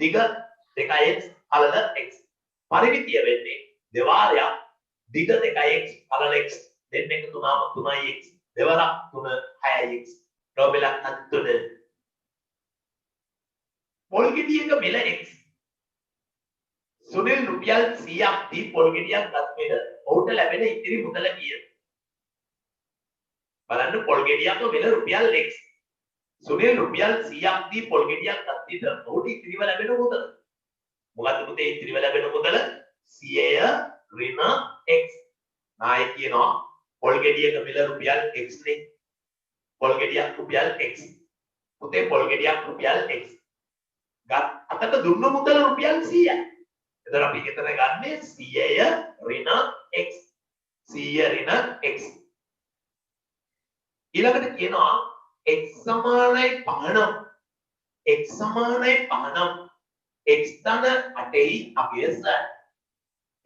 දිග 2x පළල x පරිමිතිය වෙන්නේ දෙවාරයක් දිග 2x පළල x දෙන්න එක 3x දෙවරක් 3-6x රෝබෙලක් 3 පොල් ගෙඩියක මිල x සුනිල් රුපියල් 100ක් දී පොල් ගෙඩියක් ගත් විට ඔහුට ලැබෙන ඉතිරි මුදල කීයද? බලන්න පොල් ගෙඩියක මිල රුපියල් x සුනිල් රුපියල් 100ක් දී පොල් ගෙඩියක් ගත් විට ඔහුට ඉතිරිව ලැබෙන මුදල මොකද්ද පුතේ? ඉතිරිව ලැබෙන මුදල 100 ඍණ x නායක කියනවා පොල් ගෙඩියක මිල රුපියල් x නේ. පොල් ගෙඩියක් රුපියල් x පුතේ පොල් ගෙඩියක් රුපියල් x ගත් අතට දුන්න මුදල රුපියල් 100යි. එතන අපි හිතන ගන්නේ 100 ඍණ x 100 ඍණ x ඊළඟට කියනවා x සමානයි 5නම් x සමානයි 5නම් x ධන 8යි අගයස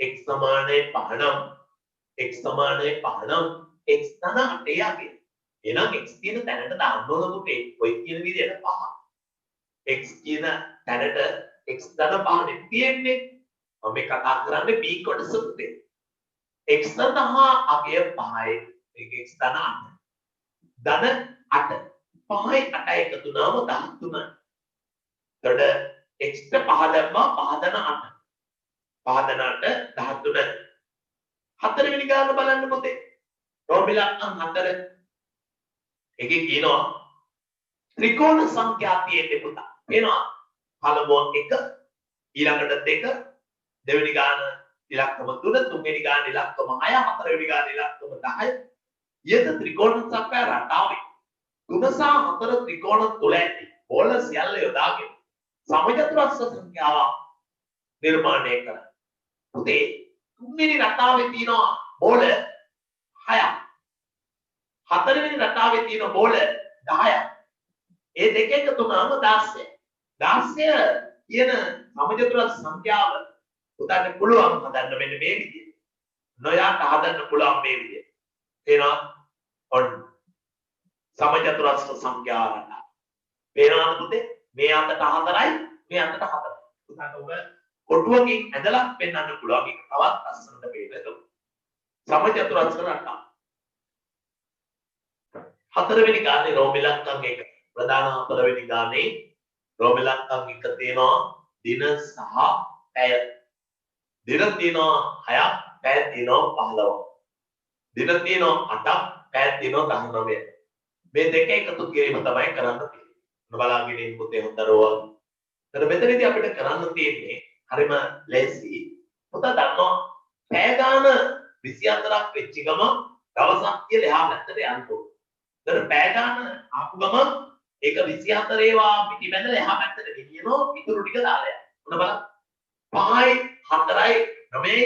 x සමානයි 5නම් x සමානයි 5නම් x ධන 8යි අගය. එහෙනම් x කියන තැනට දාන්න ඕන පුතේ. ඔය කියන විදිහට 5. x කියන තැනට x ධන 5 නේ තියෙන්නේ. මම මේ කතා කරන්නේ p කොටස පුතේ. x සඳහා අගය 5යි. ඒක x ධන 8. ධන 8. 5යි 8යි එකතු වුණාම 13. එතකොට x ට 5 දැම්මා 5 ධන 8. 5 ධන 8 13. හතරවෙනි ගාන බලන්න පුතේ. රෝබිලක් 4. එකේ කියනවා ත්‍රිකෝණ සංඛ්‍යා තියෙන්නේ පුතා. එනවා පළමුව 1 ඊළඟට 2 දෙවෙනි ගාන ඉලක්කම 3 තුන්වෙනි ගාන ඉලක්කම 6 හතරවෙනි ගාන ඉලක්කම 10 ඊට ත්‍රිකෝණ සංඛ්‍යා රටාවේ 3 සහ 4 ත්‍රිකෝණ තුල ඇති බෝල සියල්ල යොදාගෙන සමජතුරස්ස සංඛ්‍යාව නිර්මාණය කරනවා. පුතේ තුන්වෙනි රටාවේ තියෙනවා බෝල 6ක් හතරවෙනි රටාවේ තියෙන බෝල 10ක් ඒ දෙක එකතු වුණාම 16 කියන සමජතුරස් සංඛ්‍යාව උදාට පුළුවන් හදන්න මෙන්න මේ විදිහට. නොයාට හදන්න පුළුවන් මේ විදිහට. එනවා ඔන්න සමජතුරස් සංඛ්‍යාව රටාව. පේනවද පුතේ? මේ අතට 4යි මේ අතට 4යි. උදාට ඔබ කොටුවකින් ඇදලා පෙන්වන්න පුළුවන්. ඒක තවත් අස්සනට පේනවා. සමජතුරස් රටාව. හතරවෙනි ගානේ රෝමිලක්කම් 1 ප්‍රධාන හතරවෙනි ගානේ රෝමිලක්කම් 1 තියෙනවා දින සහ පැය. දින තියෙනවා 6ක් පැය තියෙනවා 15ක්. දින තියෙනවා 8ක් පැය තියෙනවා 19ක්. මේ දෙක එකතු කිරීම තමයි කරන්න තියෙන්නේ. බලන්න ඉන්න පුතේ හොඳරව. එතන මෙතනදී අපිට කරන්න තියෙන්නේ හරිම ලේසි. පුතා දන්නවා පැය ගාන 24ක් වෙච්ච ගම දවසක් කියලා එහා පැත්තට යන්න ඕන. ඒතර පැය ගන්න ආපු ගම ඒක 24 ඒවා පිටිබැඳලා එහා පැත්තට ගෙනියනවා ඉතුරු ටික දාලා යන්න. ඔන්න බලන්න. 5යි 4යි 9යි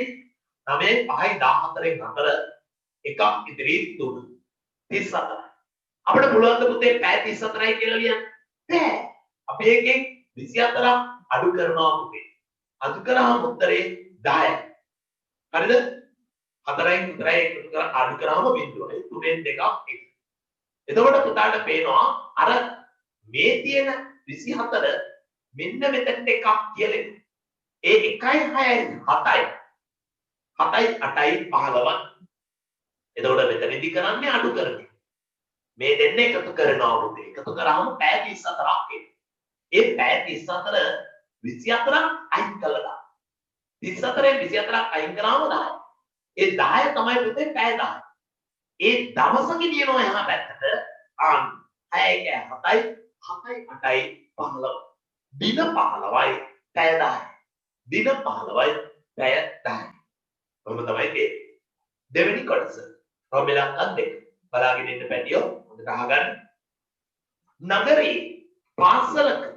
9යි 5යි 14න් 4 එකක් ඉතිරි 3 34. අපිට පුළුවන් ද පුතේ පැය 34යි කියලා ලියන්න? බෑ. අපි එකෙන් 24ක් අඩු කරනවා පුතේ. අඩු කරාම උත්තරේ 10යි. හරිද? 4න් 4යි එකතු කරලා අඩු කරාම බිඳුවයි. 3ෙන් 2ක් 1. එතකොට පුතාට පේනවා අර මේ තියෙන 24 මෙන්න මෙතෙන්ට එකක් කියලා. ඒ 1යි 6යි 7යි 7යි 8යි 15යි. එතකොට මෙතනදී කරන්නේ අඩු කරන්නේ. මේ දෙන්න එකතු කරනවා පුතේ. එකතු කරාම පැය 34ක් එනවා. ඒ පැය 34 24ක් අයින් කළා දාන්න. 34න් 24ක් අයින් කරාම 10. ඒ 10 තමයි පුතේ පැය 10. ඒ දවස ගෙනියනවා එහා පැත්තට. ආන් 6 7යි 7යි 8යි 15. දින 15යි පැය 10යි. දින 15යි පැය 10යි. කොහොම තමයි මේ දෙවෙනි කොටස. ප්‍රොබලම් දෙක. බලාගෙන ඉන්න පැටියෝ හොඳට අහගන්න. නගරේ පාසලක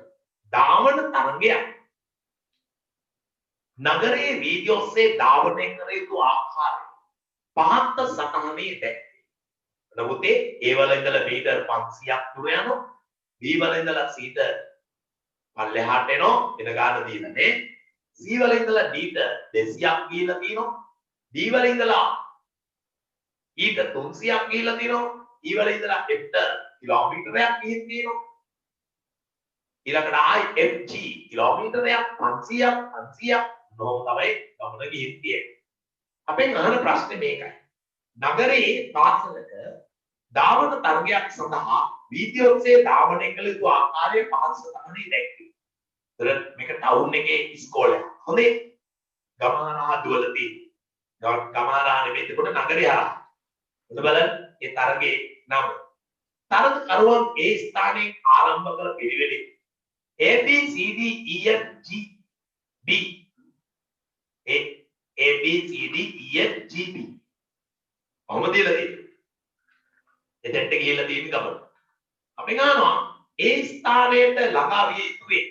ධාවන තරගයක්. නගරයේ වීඩියෝ ඔස්සේ ධාවනය කර යුතු ආකාරය පහත් සටහනේ දැක්වේ. නමුතේ ඒ වල ඉඳලා මීටර් 500ක් දුර යනවා. B වල ඉඳලා C ට පල්ලෙහාට එනවා. එන ගාන දීලා නේ. C වල ඉඳලා D ට 200ක් ගිහිලා තියෙනවා. D වල ඉඳලා E ට 300ක් ගිහිලා තියෙනවා. E වල ඉඳලා F ට කිලෝමීටරයක් ගිහින් තියෙනවා. ඊළඟට ආයි FG කිලෝමීටරයක් 500ක් 500ක් නෝ තමයි ගමන ගිහින් තියෙන්නේ. අපෙන් අහන ප්‍රශ්නේ මේකයි. නගරයේ පාසලක ධාවන තරගයක් සඳහා වීඩියෝ ඔස්සේ ධාවනය කළ යුතු ආකාරය පහත් සටහනේ දැක්වේ. ඒතර මේක ටවුන් එකේ ඉස්කෝලේ. හොඳේ. ගමාරා දුවලදී. ගමාරා නෙමෙයි එතකොට නගරය හරහා. එතකොට බලන්න ඒ තරගයේ නම. තරගකරුවන් ඒ ස්ථානයේ ආරම්භ කළ පිළිවෙලේ A B C D E F G B A B C D E F G B කොහොමද කියලා තියෙන්නේ? එතෙන්ට ගිහිල්ලා තියෙන ගමන. අපි ගන්නවා ඒ ස්ථානයට ළඟා විය යුතුයි.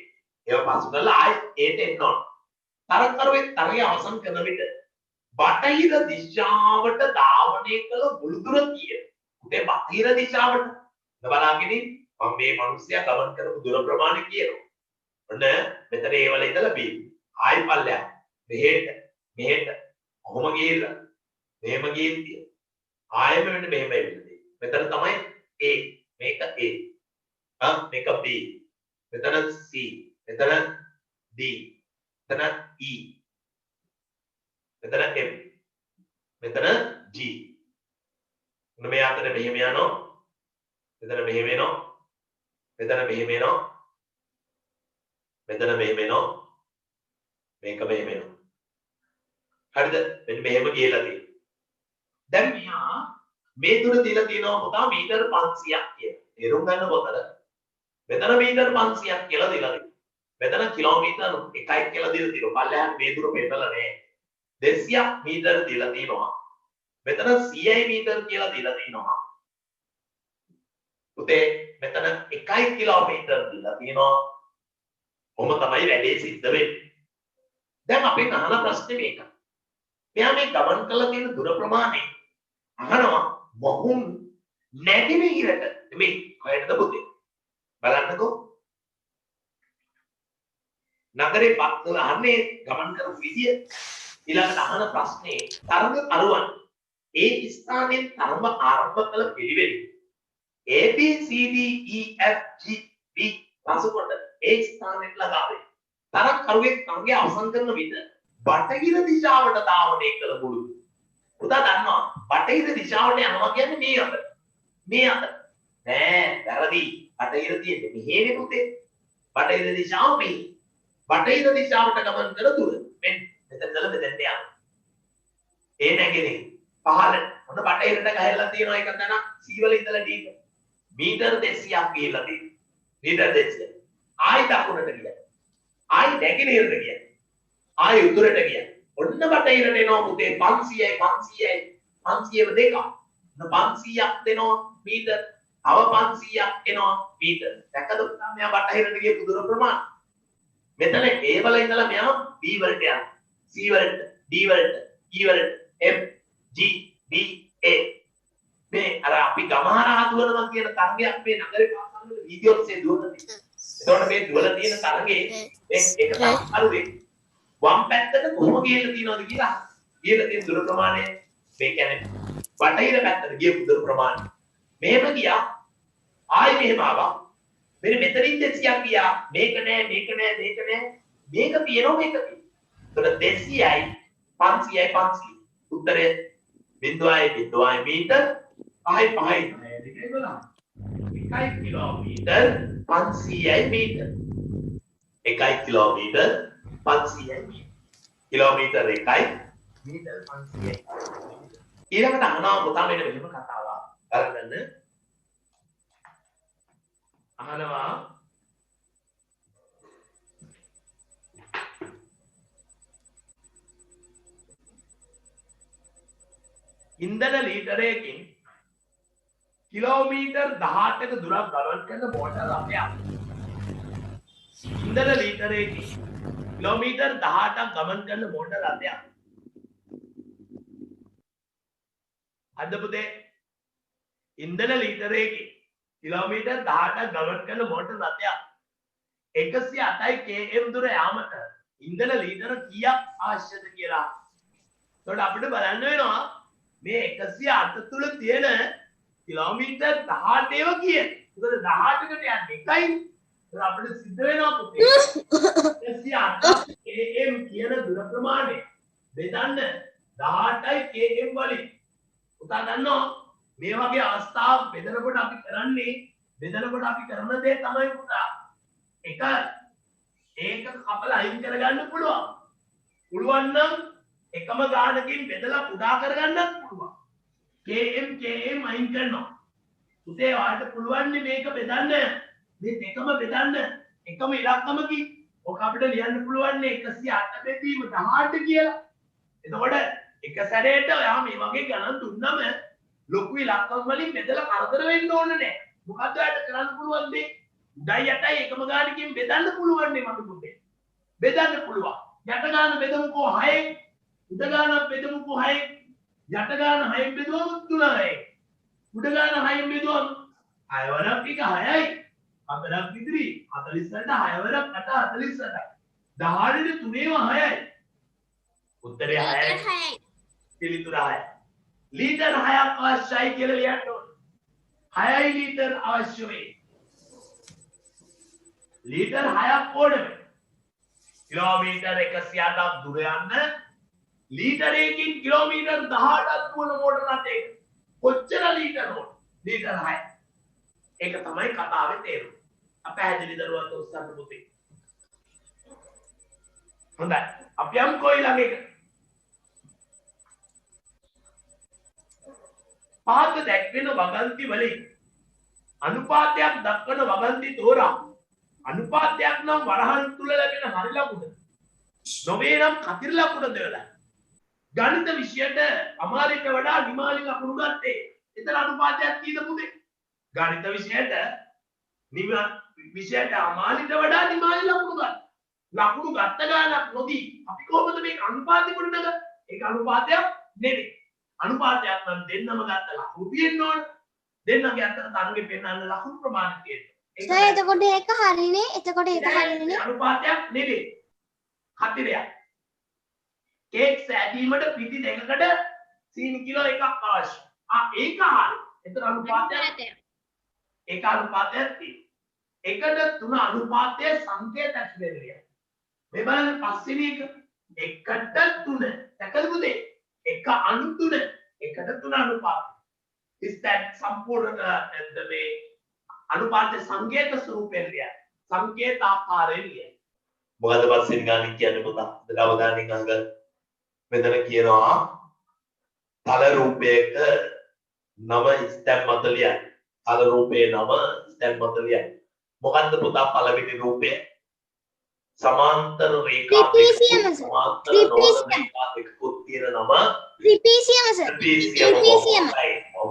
ඒව පසු කරලා ආයෙත් ඒට එන්න ඕන. තරකරුවේ තරගය අවසන් කරන විට බටහිර දිශාවට ධාවනය කළ මුළු දුර කීයද? උදේ බටහිර දිශාවට. බලන්න මම මේ මිනිස්සයා ගමන් කරපු දුර ප්‍රමාණය කියනවා. ඔන්න මෙතන ඒ වල ඉඳලා B. ආයෙ පල්ලයක්. මෙහෙට කොහොම ගිහිල්ලා මෙහෙම ගිහින් තියෙනවා. ආයෙම මෙන්න මෙහෙම එන්නේ. මෙතන තමයි A. මේක A. මේක B. මෙතන C. මෙතන D. මෙතන E. මෙතන M. මෙතන G. මේ අතර මෙහෙම යනවා. මෙතන මෙහෙම එනවා. මෙතන මෙහෙම එනවා. මෙතන මෙහෙම එනවා. මේක මෙහෙම එනවා. හරිද? මෙන්න මෙහෙම ගියලා තියෙනවා. දැන් මෙහා මේ දුර දීලා තියෙනවා පුතා මීටර 500ක් කියලා. තේරුම් ගන්න පොතල. මෙතන මීටර 500ක් කියලා දීලා තියෙනවා. මෙතන කිලෝමීටර් 1යි කියලා දීලා තියෙනවා. පල්ලෙහාට මේ දුර පෙන්නලා නැහැ. 200ක් මීටර දීලා තියෙනවා. මෙතන 100යි මීටර කියලා දීලා තියෙනවා. පුතේ මෙතන 1 කිලෝමීටර් දීලා තියෙනවා. කොහොම තමයි වැඩේ සිද්ධ වෙන්නේ. දැන් අපි අහන ප්‍රශ්නේ මේකයි. මෙයා මේ ගමන් කළ තියෙන දුර ප්‍රමාණය අහනවා මොහුන් නැගෙනහිරට මේ කොහෙටද පුතේ? බලන්නකෝ. නගරේ පත්තල අහන්නේ ගමන් කරපු විදිය. ඊළඟට අහන ප්‍රශ්නේ තරඟ අරුවන් ඒ ස්ථානයෙන් තරඟ ආරම්භ කළ පිළිවෙල A B C D E F G B පසුකොට ඒ ස්ථානයට ළඟා වේ. තරඟ කරුවේ තරඟය අවසන් කරන විට බටහිර දිශාවට ධාවනය කළ මුළු. පුතා දන්නවා බටහිර දිශාවට යනවා කියන්නේ මේ අත. මේ අත. නෑ වැරදි. බටහිර තියෙන්නේ මෙහෙනේ පුතේ. බටහිර දිශාව මේ. බටහිර දිශාවට ගමන් කළ දුර. මෙන්න මෙතන ඉඳලා මෙතෙන්ට යනවා. ඒ නැගෙනේ පහළ මොන බටහිරට ගහලා තියෙනවා එක තැන C වල ඉඳලා D මීටර 200ක් ගිහිල්ලා තියෙනවා. මීටර 200. ආයි දකුණට ගියා. ආයි නැගෙනහිරට ගියා. ආයි උතුරට ගියා. ඔන්න බටහිරට එනවා පුතේ 500යි 500යි 500ව දෙක. 500ක් දෙනවා මීටර්. තව 500ක් එනවා මීටර්. දැක්කද පුතා මෙයා බටහිරට ගිය පුදුර ප්‍රමාණය. මෙතන A වල ඉඳලා මෙයා B වලට යනවා. C වලට, D වලට, E වලට, F, G, B, A. මේ අර අපි ගමහරහා දුවනවා කියන තරගයක් මේ නගරේ පාසල් වල වීඩියෝ ඔස්සේ දුවනවා. එතකොට මේ දුවලා තියෙන තරගේ ඒක තමයි වම් පැත්තට කොහොම ගියලා තියෙනවද කියලා ගියලා තියෙන දුර ප්‍රමාණය මේ කියන්නේ බටහිර පැත්තට ගිය දුර ප්‍රමාණය. මෙහෙම ගියා ආයි මෙහෙම ආවා. මෙන්න මෙතනින් 200ක් ගියා. මේක නෑ මේක නෑ මේක නෑ. මේක තියෙනවා මේක තියෙනවා. එතකොට 200යි 500යි 500. උත්තරේ 0.0 මීටර 5යි 5යි බලන්න. 1 කිලෝමීටර 500යි මීටර. 1 කිලෝමීටර 500යි මීටර. කිලෝමීටර 1යි මීටර 500යි. ඊළඟට අහනවා පුතා මෙන්න මෙහෙම කතාවක්. අරගන්න. අහනවා ඉන්ධන ලීටරයකින් කිලෝමීටර් 18ක දුරක් ගමන් කරන මෝටර රථයක්. ඉන්ධන ලීටරයකින් කිලෝමීටර් 18ක් ගමන් කරන මෝටර රථයක්. අද පුතේ ඉන්ධන ලීටරයකින් කිලෝමීටර් 18ක් ගමන් කරන මෝටර රථයක් 108යි km දුර යාමට ඉන්ධන ලීටර කීයක් අවශ්‍යද කියලා. එතකොට අපිට බලන්න වෙනවා මේ 108 තුල තියෙන කිලෝමීටර් 18ව කීයද? මොකද 18කට යන්නේ 1යි. ඒක අපිට සිද්ධ වෙනවා පුතේ. 108 km කියන දුර ප්‍රමාණය බෙදන්න 18යි km වලින්. පුතා දන්නවා මේ වගේ අවස්ථාවක් බෙදනකොට අපි කරන්නේ බෙදනකොට අපි කරන දේ තමයි පුතා ඒක කපලා අයින් කරගන්න පුළුවන්. පුළුවන් නම් එකම ගානකින් බෙදලා කුඩා කරගන්නත් පුළුවන්. km අයින් කරනවා. පුතේ ඔයාලට පුළුවන් මේක බෙදන්න. මේ දෙකම බෙදන්න එකම ඉලක්කමකින්. ඔක අපිට ලියන්න පුළුවන් 108 බෙදීම 18 කියලා. එතකොට එක සැරේට ඔයා මේ වගේ ගණන් දුන්නම ලොකු ඉලක්කම් වලින් බෙදලා කරදර වෙන්න ඕනේ නැහැ. මොකද්ද ඔයාලට කරන්න පුළුවන් දේ? උඩයි යටයි එකම ගානකින් බෙදන්න පුළුවන් නේ මම පුතේ. බෙදන්න පුළුවන්. යට ගාන බෙදමුකෝ 6යි. උඩ ගාන බෙදමුකෝ 6යි. යට ගාන 6න් බෙදුවම 3යි. උඩ ගාන 6න් බෙදුවම 6 වරක් එක 6යි. 4ක් ඉදිරි 48ට 6 වරක් 48යි. 18ට 3ේම 6යි. උත්තරේ 6යි. පිළිතුර 6යි. ලීටර් 6ක් අවශ්‍යයි කියලා ලියන්න ඕනේ. 6යි ලීටර් අවශ්‍ය වෙයි. ලීටර් 6ක් ඕනේ. කිලෝමීටර් 108ක් දුර යන්න ලීටරයකින් කිලෝමීටර් 18ක් දුවන මෝටර රථයක කොච්චර ලීටර ඕන? ලීටර් 6. ඒක තමයි කතාවේ තේරුම. අපහැදිලි දරුවන්ට උස්සන්න පුතේ. හොඳයි. අපි යම් කොයි ළඟ එක. පාද දැක්වෙන වගන්ති වලින් අනුපාතයක් දක්වන වගන්ති තෝරා. අනුපාතයක් නම් වරහන් තුල ලැබෙන හරි ලකුණ. නොවේ නම් කතිර ලකුණ දෙවලා. ගණිත විෂයට අමාරිට වඩා නිමාලි ලකුණු ගත්තේ. එතන අනුපාතයක් කීයද පුතේ? ගණිත විෂයට අමාරිට වඩා නිමාලි ලකුණු ගත්තා. ලකුණු ගත්ත ගානක් නොදී අපි කොහොමද මේක අනුපාතෙ ගොඩනගන්නේ? ඒක අනුපාතයක් නෙවෙයි. අනුපාතයක් නම් දෙන්නම ගත්ත ලකුණු තියෙන්න ඕන. දෙන්නගේ අතර තරගෙ පෙන්වන්න ලකුණු ප්‍රමාණය තියෙන්න. සර් එතකොට ඒක හරිනේ. එතකොට ඒක හරිනේ. අනුපාතයක් නෙවෙයි. කතිරයක්. කේක් සෑදීමට පිටි දෙකකට සීනි කිලෝ එකක් අවශ්‍යයි. ඒක හරි. එතන අනුපාතයක්. ඒක අනුපාතයක් තියෙනවා. 1ට 3 අනුපාතයේ සංකේතයක් දෙන්නේ. මේ බලන්න පස්වෙනි එක 1ට 3. දැකලා පුතේ? 1 අනු 3. 1ට 3 අනුපාත. is that සම්පූර්ණ මේ අනුපාතයේ සංකේත ස්වරූපයෙන් ලියන්න. සංකේත ආකාරයෙන් ලියන්න. මොකද පස්වෙනි ගානින් කියන්නේ පුතා? දලව ගානින් අහගන්න. මෙතන කියනවා තල රූපයක නම ස්ටැම් මත ලියන්න. තල රූපයේ නම ස්ටැම් මත ලියන්න. මොකද්ද පුතා පළවෙනි රූපය? සමාන්තර රේඛා Trapezium, sir. සමාන්තර Trapezium. නොවන රේඛා දෙකකුත් තියෙන නම Trapezium, sir. trapezium. Trapezium.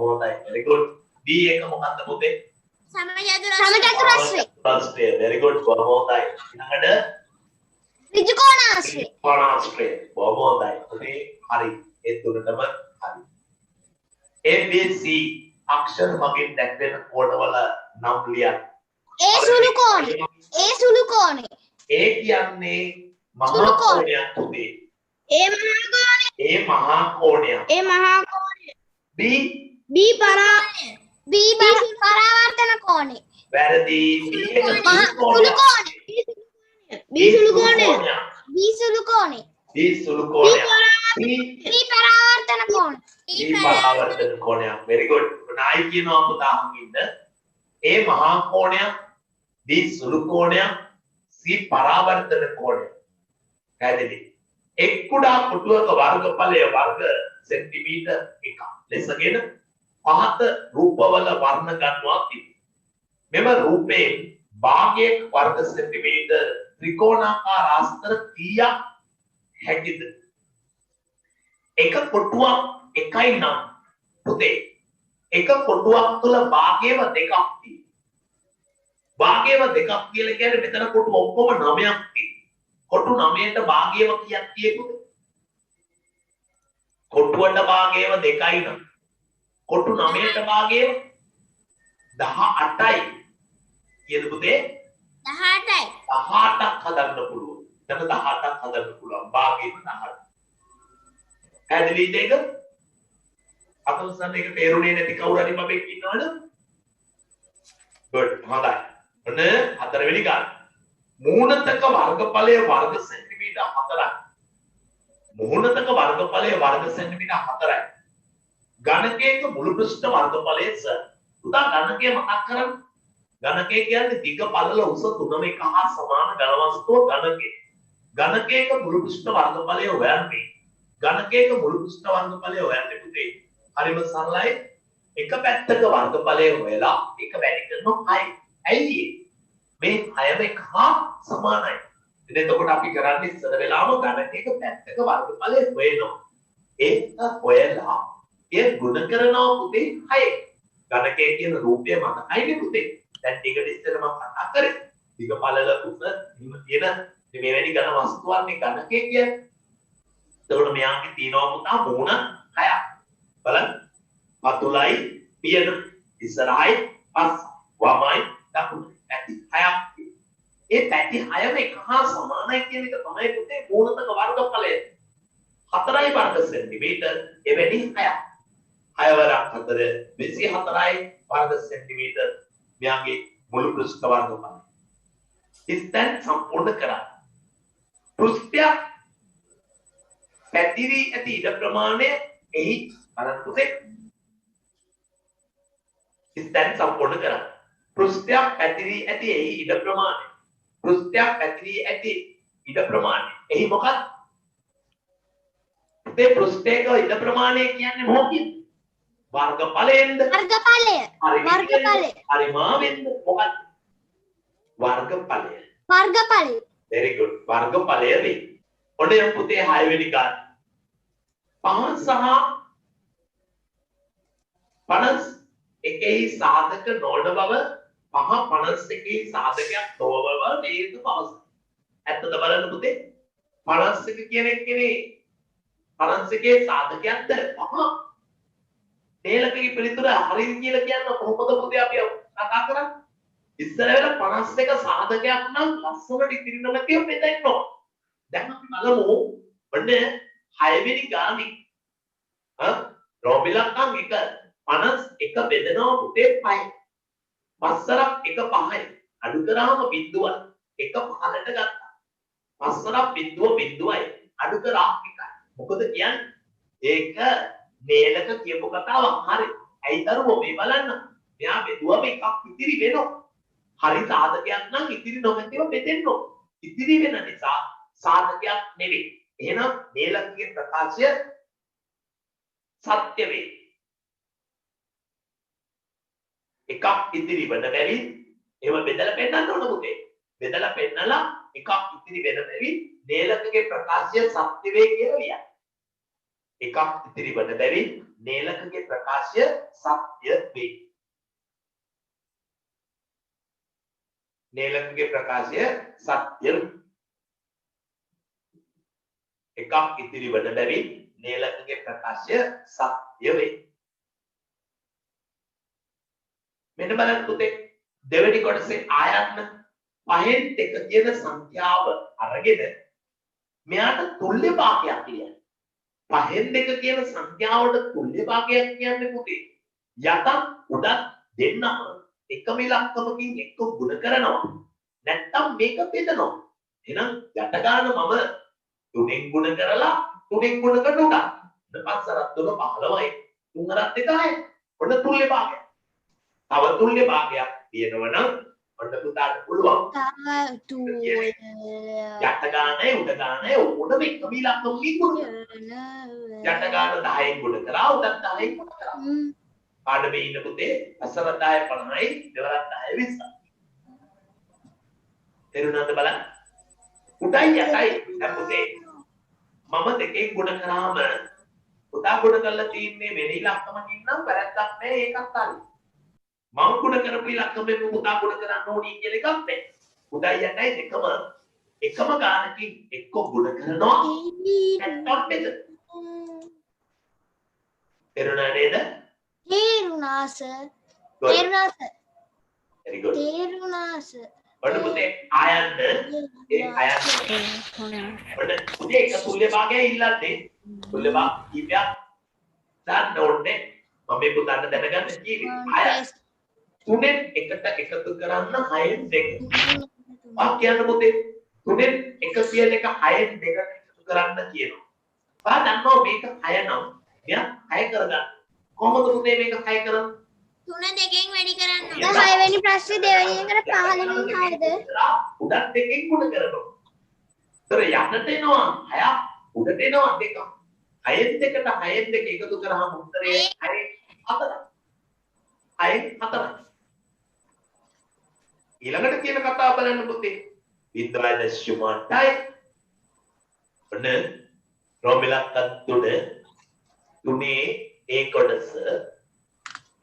හොඳයි. very good. D එක මොකක්ද පුතේ? සමචතුරස්‍රය. සමචතුරස්‍රය. very good. බොහොම හොඳයි. ඊළඟට ඍජුකෝණාශ්‍රය. ත්‍රිකෝණාශ්‍රය. බොහොම හොඳයි. පුතේ හරි. ඒ තුනටම හරි. A B C අක්ෂර මගින් දැක්වෙන කෝණවල නම් ලියන්න. ඒ සුළු කෝණය. ඒ සුළු කෝණය. A කියන්නේ මහා සුළු කෝණය. කෝණයක් පුතේ. ඒ මහා කෝණය. A මහා කෝණයක්. ඒ මහා කෝණය. B B පරාවර්තන කෝණය. වැරදි. B එක මහා සුළු කෝණය. B සුළු කෝණය. B සුළු කෝණය. B සුළු කෝණයක්. B B පරාවර්තන කෝණය. B පරාවර්තන කෝණයක්. very good. නායි කියනවා පුතා අහමින්ද. A මහා කෝණයක්, B සුළු කෝණයක්, C පරාවර්තන කෝණයක්. පැහැදිලි. එක් කුඩා කොටුවක වර්ගඵලය වර්ග සෙන්ටිමීටර් 1ක් ලෙසගෙන පහත රූපවල වර්ණ ගන්නවා තිබේ. මෙම රූපයෙන් භාගයක වර්ග සෙන්ටිමීටර් ත්‍රිකෝණාකාර ආස්තර කීයක් හැකිද? එක කොටුවක් එකයි නම් පුතේ එක කොටුවක් තුල භාගයව දෙකක් තියෙනවා. භාගයව දෙකක් කියලා කියන්නේ මෙතන කොටු ඔක්කොම 9ක් තියෙනවා. කොටු 9ට භාගයව කීයක් තියෙන්නේ? කොටුවට භාගයව දෙකයි නම් කොටු 9ට භාගයව 18යි. කියද පුතේ? 18යි. 18ක් හදන්න පුළුවන්. එතන 18ක් හදන්න පුළුවන්. භාගයව 18. ඇදලිද එක? අතවසන් එක තේරුනේ නැති කවුරු හරි මම ඉන්නවද? good. හොඳයි. ඔන්න හතරවෙනි ගාන. මූණතක වර්ගඵලය වර්ග සෙන්ටිමීටර් 4යි. මූණතක වර්ගඵලය වර්ග සෙන්ටිමීටර් 4යි. ඝනකයක මුළු පෘෂ්ඨ වර්ගඵලය සර්. උදා ඝනකය මතක් කරගන්න. ඝනකය කියන්නේ දිග පළල උස තුනම එක හා සමාන ඝන වස්තුව ඝනකය. ඝනකයක මුළු පෘෂ්ඨ වර්ගඵලය හොයන්නේ. ඝනකයක මුළු පෘෂ්ඨ වර්ගඵලය හොයන්නේ පුතේ. හරිම සරලයි. එක පැත්තක වර්ගඵලය හොයලා එක වැඩි කරනවා 6. ඇයි මේ 6ම එක හා සමානයි. ඉතින් එතකොට අපි කරන්නේ ඉස්සර වෙලාම ඝනකයක පැත්තක වර්ගඵලය හොයනවා. ඒක හොයලා ඒ ගුණ කරනවා පුතේ 6. ඝනකය කියන රූපය මතකයිනේ පුතේ. දැන් ටිකට ඉස්සර මම කතා කරේ. දිග පළල උස හිම තියෙන මේ වැඩි ඝන වස්තුවක් නේ ඝනකය කියන්නේ. එතකොට මෙයාගේ තියෙනවා පුතා මූණ 6ක්. බලන්න. පතුලයි පියන ඉස්සරහයි පස් වමයි දකුණයි. පැති 6ක්. ඒ පැති 6ම එක හා සමානයි කියන එක තමයි පුතේ මූණතක වර්ගඵලය. 4යි වර්ග සෙන්ටිමීටර් එවැනි 6ක්. 6 වරක් 4 24යි වර්ග සෙන්ටිමීටර් මෙයාගේ මුළු පෘෂ්ඨ වර්ගඵලය. ඉස්තන් සම්පූර්ණ කරා. පෘෂ්ඨය පැතිරි ඇති ඉඩ ප්‍රමාණය එහි බලන්න පුතේ. ඉස්තන් සම්පූර්ණ කරා. පෘෂ්ඨයක් පැතිරි ඇති එහි ඉඩ ප්‍රමාණය. පෘෂ්ඨයක් පැතිරි ඇති ඉඩ ප්‍රමාණය. එහි මොකක්ද? පුතේ පෘෂ්ඨයක ඉඩ ප්‍රමාණය කියන්නේ මොකක්ද? වර්ගඵලයෙන්ද? වර්ගඵලය. වර්ගඵලය. හරි මාවෙන්ද මොකක්ද? වර්ගඵලය. වර්ගඵලය. very good. වර්ගඵලය වේ. ඔන්න පුතේ 6 වෙනි ගාන. 5 සහ 51යි සාධක නොවන බව 5 51යි සාධකයක් නොවන බව නේද පවසන. ඇත්තද බලන්න පුතේ? 51 කියන එකනේ 51ේ සාධකයක්ද 5. තේලකගේ පිළිතුර හරිද කියලා කියන්න කොහොමද පුතේ අපි කතා කරන්නේ? ඉස්සර වෙලා 51 සාධකයක් නම් ලස්සනට ඉතිරි නොමැතිව මෙතෙන්න ඕන. දැන් අපි බලමු ඔන්න 6 වෙනි ගානේ රෝබිලක්කම් 51 බෙදනවා පුතේ 5යි. පස්සරක් 1 5යි. අඩු කරාම බිඳුවක් 1 5කට ගත්තා. පස්සරක් බිඳුව බිඳුවයි. අඩු කරා 1යි. මොකද කියන්නේ? ඒක නේලක කියපු කතාවක්. හරි. ඇයි දරුවෝ මේ බලන්න. මෙයා බෙදුවම එකක් ඉතිරි වෙනවා. හරි සාධකයක් නම් ඉතිරි නොමැතිව බෙදෙන්න ඕන. ඉතිරි වෙන නිසා සාධකයක් නෙවෙයි. එහෙනම් නේලකගේ ප්‍රකාශය සත්‍ය වේ. එකක් ඉතිරි වෙන බැරි එහෙම බෙදලා පෙන්නන්න ඕන පුතේ. බෙදලා පෙන්නලා එකක් ඉතිරි වෙන බැරි නේලකගේ ප්‍රකාශය සත්‍ය වේ කියලා ලියන්න. එකක් ඉතිරි වෙන බැරි නේලකගේ ප්‍රකාශය සත්‍ය වේ. නේලකගේ ප්‍රකාශය සත්‍ය වේ. එකක් ඉතිරි වෙන බැරි නේලකගේ ප්‍රකාශය සත්‍ය වේ. මෙන්න බලන්න පුතේ දෙවෙනි කොටසේ ආයන්න පහෙන් එක කියන සංඛ්‍යාව අරගෙන මෙයාට තුල්‍ය භාගයක් කියන්න. පහෙන් දෙක කියන සංඛ්‍යාවට තුල්‍ය භාගයක් කියන්නේ පුතේ යටත් උඩත් දෙන්නම එකම ඉලක්කමකින් එක්ක ගුණ කරනවා. නැත්තම් මේක බෙදනවා. එහෙනම් යට ගන්න මම 3ෙන් ගුණ කරලා 3ෙන් ගුණ කරන උඩ. 5 අරක් 3 15යි. 3 අරක් 2යි. ඔන්න තුල්‍ය භාගයක්. තව තුල්‍ය භාගයක් තියෙනවනම් ඔන්න පුතාට පුළුවන්. යට ගානේ උඩ ගානේ උඩ එකම ඉලක්කමකින් ගුණ කරනවා. යට ගාන 10න් ගුණ කරා උඩත් 10න් ගුණ කරා. පාඩමේ ඉන්න පුතේ 8 10 50යි දෙවරක් 10 20යි. තේරුණාද බලන්න? උඩයි යටයි දැන් පුතේ මම දෙකෙන් ගුණ කරාම පුතා ගුණ කරලා තින්නේ වෙන ඉලක්කමකින් නම් වැරද්දක් නැහැ ඒකත් හරි. මම ගුණ කරපු ඉලක්කමෙන් පුතා ගුණ කරන්න ඕනි කියලා එකක් නැහැ. උඩයි යටයි දෙකම එකම ගානකින් එක්ක ගුණ කරනවා නැත්නම් බෙද. තේරුණා නේද? තේරුණා සර්. තේරුණා සර්. very good. තේරුණා සර්. ඔන්න පුතේ ආයන්න ඒ ආයන්න ඔන්න පුතේ එක තුල්‍ය භාගය ඉල්ලන්නේ තුල්‍ය භාග කීපයක් දාන්න ඕනේ මම මේ පුතාට දැනගන්න කීවේ ආයන්න තුනෙන් එකට එකතු කරන්න 6න් 2 ආ කියන්න පුතේ තුනෙන් එක කියන එක 6න් 2 එකතු කරන්න කියනවා බා දන්නවා මේක 6 නම් මෙයා 6 කරගන්න කොහොමද පුතේ මේක 6 කරන්නේ 3 2කින් වැඩි කරන්න. දැන් 6 වෙනි ප්‍රශ්නේ දෙවෙනි එකට 15 වෙනි 6ද? උඩත් දෙකෙන් ගුණ කරනවා. ඒතර යන්නට එනවා 6ක් උඩට එනවා 2ක්. 6න් 2ට 6න් 2 එකතු කරාම උත්තරේ 6න් 4යි. 6න් 4යි. ඊළඟට කියන කතාව බලන්න පුතේ. 0.8යි. ඔන්න රෝමිලක් තුන තුනේ ඒ කොටස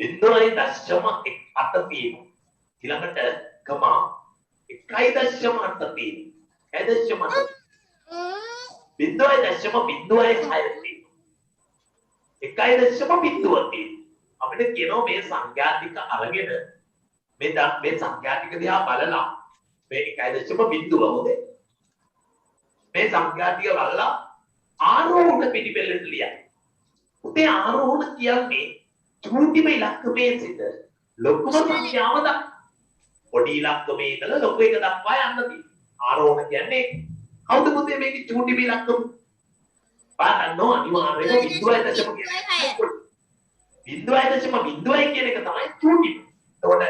0.8 තියෙනවා. ඊළඟට කමා 1.8 තියෙනවා. 1.8 අපිට කියනවා මේ සංඛ්‍යාතික අරගෙන මේ සංඛ්‍යාතික දිහා බලලා මේ 1.0 හොදේ මේ සංඛ්‍යාතික බලලා ආරෝහණ පිටිපෙළට ලියන්න. උතේ ආරෝහණ කියන්නේ චූටිම ඉලක්කමේ සිට ලොකුම සංඛ්‍යාව දක්වා පොඩි ඉලක්කමේ ඉඳලා ලොකු එක දක්වා යන්න තියෙනවා. ආරෝහණ කියන්නේ කවුද පුතේ මේකේ චූටිම ඉලක්කම? බලන්න අනිවාර්යයෙන්ම 0.0 කියන එක තමයි චූටිම. එතකොට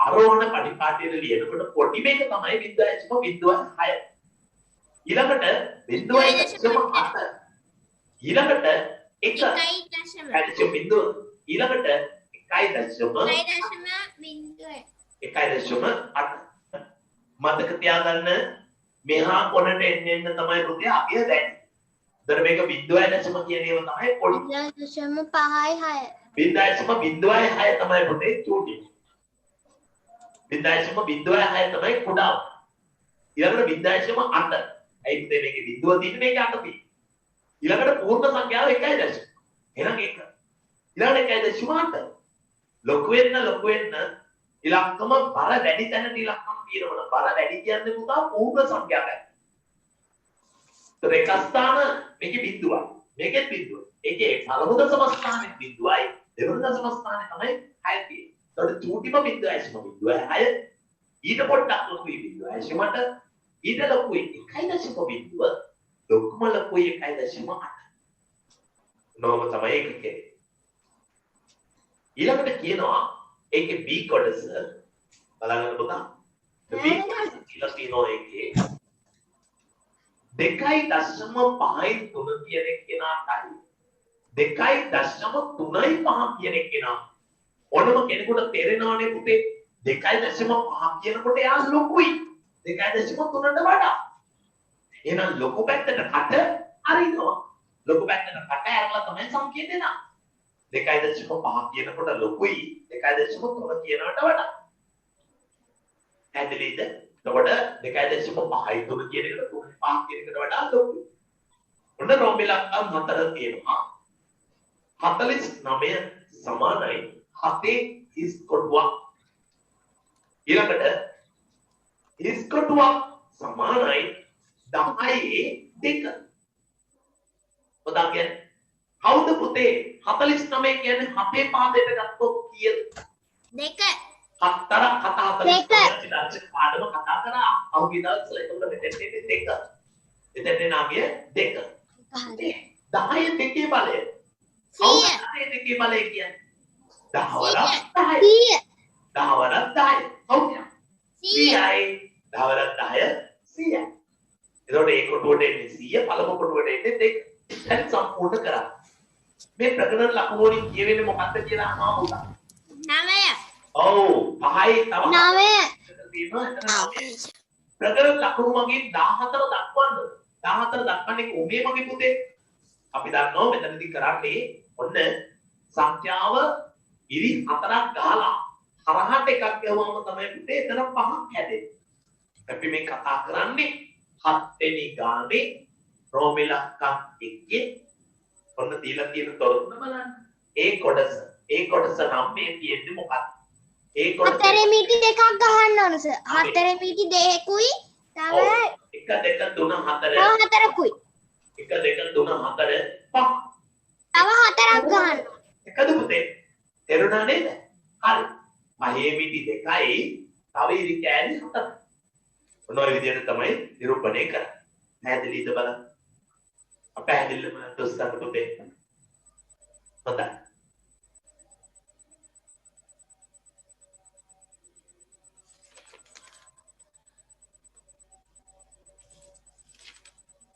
ආරෝහණ පටිපාටියට ලියනකොට පොඩි මේක තමයි 0.06. ඊළඟට 0.8 ඊළඟට 1 1.0 ඊළඟට 1.8 මතක තියාගන්න මෙහා කොනට එන්න තමයි පුතේ අපි දැන්නේ. ඒතර මේක 0.0 කියන ඒවා තමයි පොඩි 0.5යි 6. 0.06 තමයි පුතේ චූටි. 0.06 තමයි කුඩා. ඊළඟට 0.8. ඇයි පුතේ මේකේ බිඳුව තියෙන්නේ මේකේ 8 තියෙන්නේ. ඊළඟට පූර්ණ සංඛ්‍යාව 1.0. එහෙනම් 1. ඊළඟට 1.8. ලොකු වෙන්න ඉලක්කම බර වැඩි තැනට ඉලක්කම් තියෙනවා. බර වැඩි කියන්නේ පුතා පූර්ණ සංඛ්‍යාවයි. ඒක ස්ථාන මේකේ බිඳුවයි. මේකෙත් බිඳුවයි. ඒකේ පළමු දශම ස්ථානේ බිඳුවයි. දෙවන දශම ස්ථානේ තමයි 6 තියෙන්නේ. ඒකට චූටිම බිඳුවයි 6. ඊට පොඩ්ඩක් ලොකුයි බිඳුවයි 6ට. ඊට ලොකුයි 1.0. ලොකුම ලොකුයි 1.8. නෝම තමයි ඒක කියන්නේ. ඊළඟට කියනවා ඒකේ B කොටස බලන්න පුතා. B කොටස කියලා තියෙනවා ඒකේ 2.5 කියන කෙනාටයි 2.35 කියන කෙනා ඕනම කෙනෙකුට තේරෙනවානේ පුතේ 2.5 කියනකොට එයා ලොකුයි. 2.3ට වඩා. එහෙනම් ලොකු පැත්තට කට අරිනවා. ලොකු පැත්තට කට ඇරලා තමයි සංකේතය දෙනවා. 2.5 කියනකොට ලොකුයි 2.3 කියනකට වඩා. ඇදලිද? එතකොට 2.5යි 3 කියන එකට 3.5 කියන එකට වඩා ලොකුයි. ඔන්න රෝමිලක්කම් 4 තියෙනවා. 49 සමානයි 7 හිස් කොටුවක්. ඊළඟට හිස් කොටුවක් සමානයි 10 දෙක. ඔතන කියන්නේ කවුද පුතේ 49 කියන්නේ හතේ පාදයට ගත්තොත් කීයද? 2 හතරක් කතා 49 ඉතින් පාඩම කතා කරා. අවුගේ දවස්වල එතකොට මෙතෙන් දෙක. එතෙන් නාමිය දෙක. 10 දෙකේ බලය. 10 දෙකේ බලය කියන්නේ 10 වරක් 10. 10 වරක් 10. හවුද? 100යි 10 වරක් 10 100යි. එතකොට ඒ කොටුවට එන්නේ 100 පළමු කොටුවට එන්නේ 2. දැන් සම්පූර්ණ කරා. මේ ප්‍රකරණ ලකුණු වලින් කියවෙන්නේ මොකක්ද කියලා අහනවා පුතා. 9 ඔව් 5යි තව 9 ප්‍රකරණ ලකුණු මගින් 14 දක්වන්න. 14 දක්වන්නේ කොහේ මගේ පුතේ? අපි දන්නවා මෙතනදී කරන්නේ ඔන්න සංඛ්‍යාව ඉරි 4ක් ගහලා හරහට එකක් ගවුවම තමයි පුතේ එතන 5ක් හැදෙන්නේ. අපි මේ කතා කරන්නේ 7 වෙනි ගානේ රෝමිලක්කම් එකේ ඔන්න දීලා තියෙන තොරතුරු බලන්න. ඒ කොටස නම් මේ තියෙන්නේ මොකක්ද? ඒ කොටස හතරේ මිටි දෙකක් ගහන්න ඕන සර්. හතරේ මිටි දෙකකුයි තව 1 2 3 4 හතරකුයි. 1 2 3 4 5. තව හතරක් ගහන්න. එකද පුතේ? තේරුණා නේද? හරි. පහේ මිටි දෙකයි තව ඉරි කෑලි 7ක්. ඔන්න ඔය විදිහට තමයි නිරූපණය කරන්නේ. පැහැදිලිද බලන්න? පැහැදිලිව දොස්තර පුතේ. හොඳයි.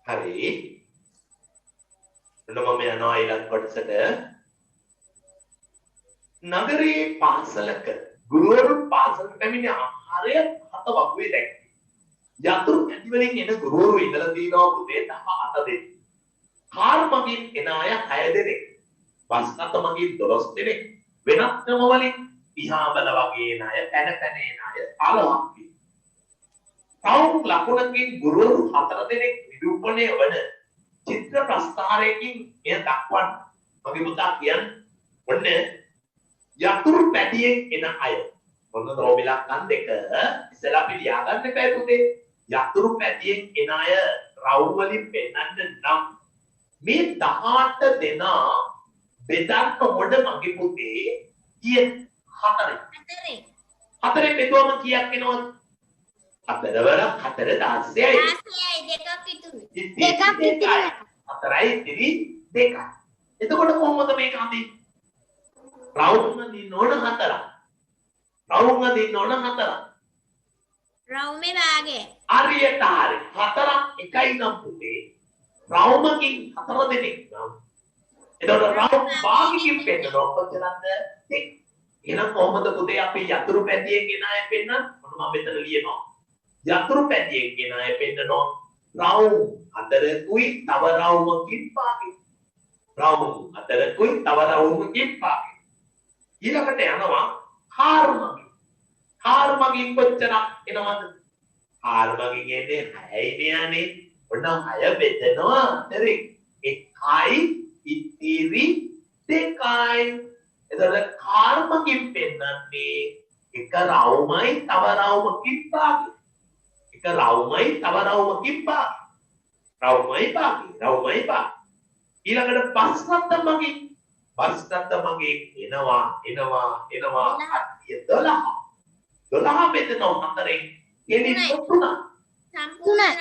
හරි. ඔන්න මම යනවා ඊළඟ කොටසට. නගරේ පාසලක ගුරුවරුන් පාසලට පැමිණ ආහාරය 7 වගුවේ දැක්කේ. යතුරු ඇති වලින් එන ගුරුවරු ඉඳලා දිනවා පුතේ 18 දෙනෙක්. කාර් මගින් එන අය 6 දෙනෙක්. බස් රථ මගින් 12 දෙනෙක්. වෙනත් ක්‍රම වලින් පිහාබල වගේ එන අය පැන පැන එන අය 15ක්. තවුන් ලකුණකින් ගුරුවරු 4 දෙනෙක් නිරූපණය වන චිත්‍ර ප්‍රස්තාරයකින් එය දක්වන්න. මගේ පුතා කියන්නේ ඔන්න යතුරු පැටියෙන් එන අය. ඔන්න රෝමිලක්කම් දෙක ඉස්සලා අපි ලියාගන්න එපා පුතේ. යතුරු පැටියෙන් එන අය රවුම් වලින් පෙන්නන්න නම් මේ 18 දෙනා බෙදන්න ඕන මගේ පුතේ කීයද? 4. 4 බෙදුවම කීයක් එනවද? 4 වර 4 16යි. 16යි දෙකක් ඉතුරුයි. දෙකක් ඉතුරුයි. 4යි ඉතිරි 2යි. එතකොට කොහොමද මේක හදින්නේ? රවුම් දින්න ඕන 4ක්. රවුම් දින්න ඕන 4ක්. රවුමේ භාගය. හරියට හරි. 4ක් එකයි නම් පුතේ. රවුමකින් 4 දෙනෙක් නම්. එතකොට රවුම් භාගකින් පෙන්නනවා කොච්චරද? 2. එහෙනම් කොහොමද පුතේ අපි යතුරු පැටියෙන් ගෙන අය පෙන්නන්නේ? මොන මම මෙතන ලියනවා. යතුරු පැටියෙන් ගෙන අය පෙන්නනවා. රවුම් 4කුයි තව රවුමකින් භාගය. රවුම් 4කුයි තව රවුමකින් භාගය. ඊළඟට යනවා කාර් මගින්. කාර් මගින් කොච්චරක් එනවද? කාර් මගින් එන්නේ 6යි නෑනේ. ඔන්න 6 බෙදනවා 4. 1යි ඉතිරි 2යි. එතකොට කාර් මගින් පෙන්නන්නේ එක රවුමයි තව රවුමකින් භාගය. එක රවුමයි තව රවුමකින් භාගය. රවුමයි භාගය. රවුමයි භාගය. ඊළඟට බස් රථ මගින් බස් රථ මගින් එනවා 12. 12 බෙදනවා 4ෙන්. එන්නේ 3. සම්පූර්ණ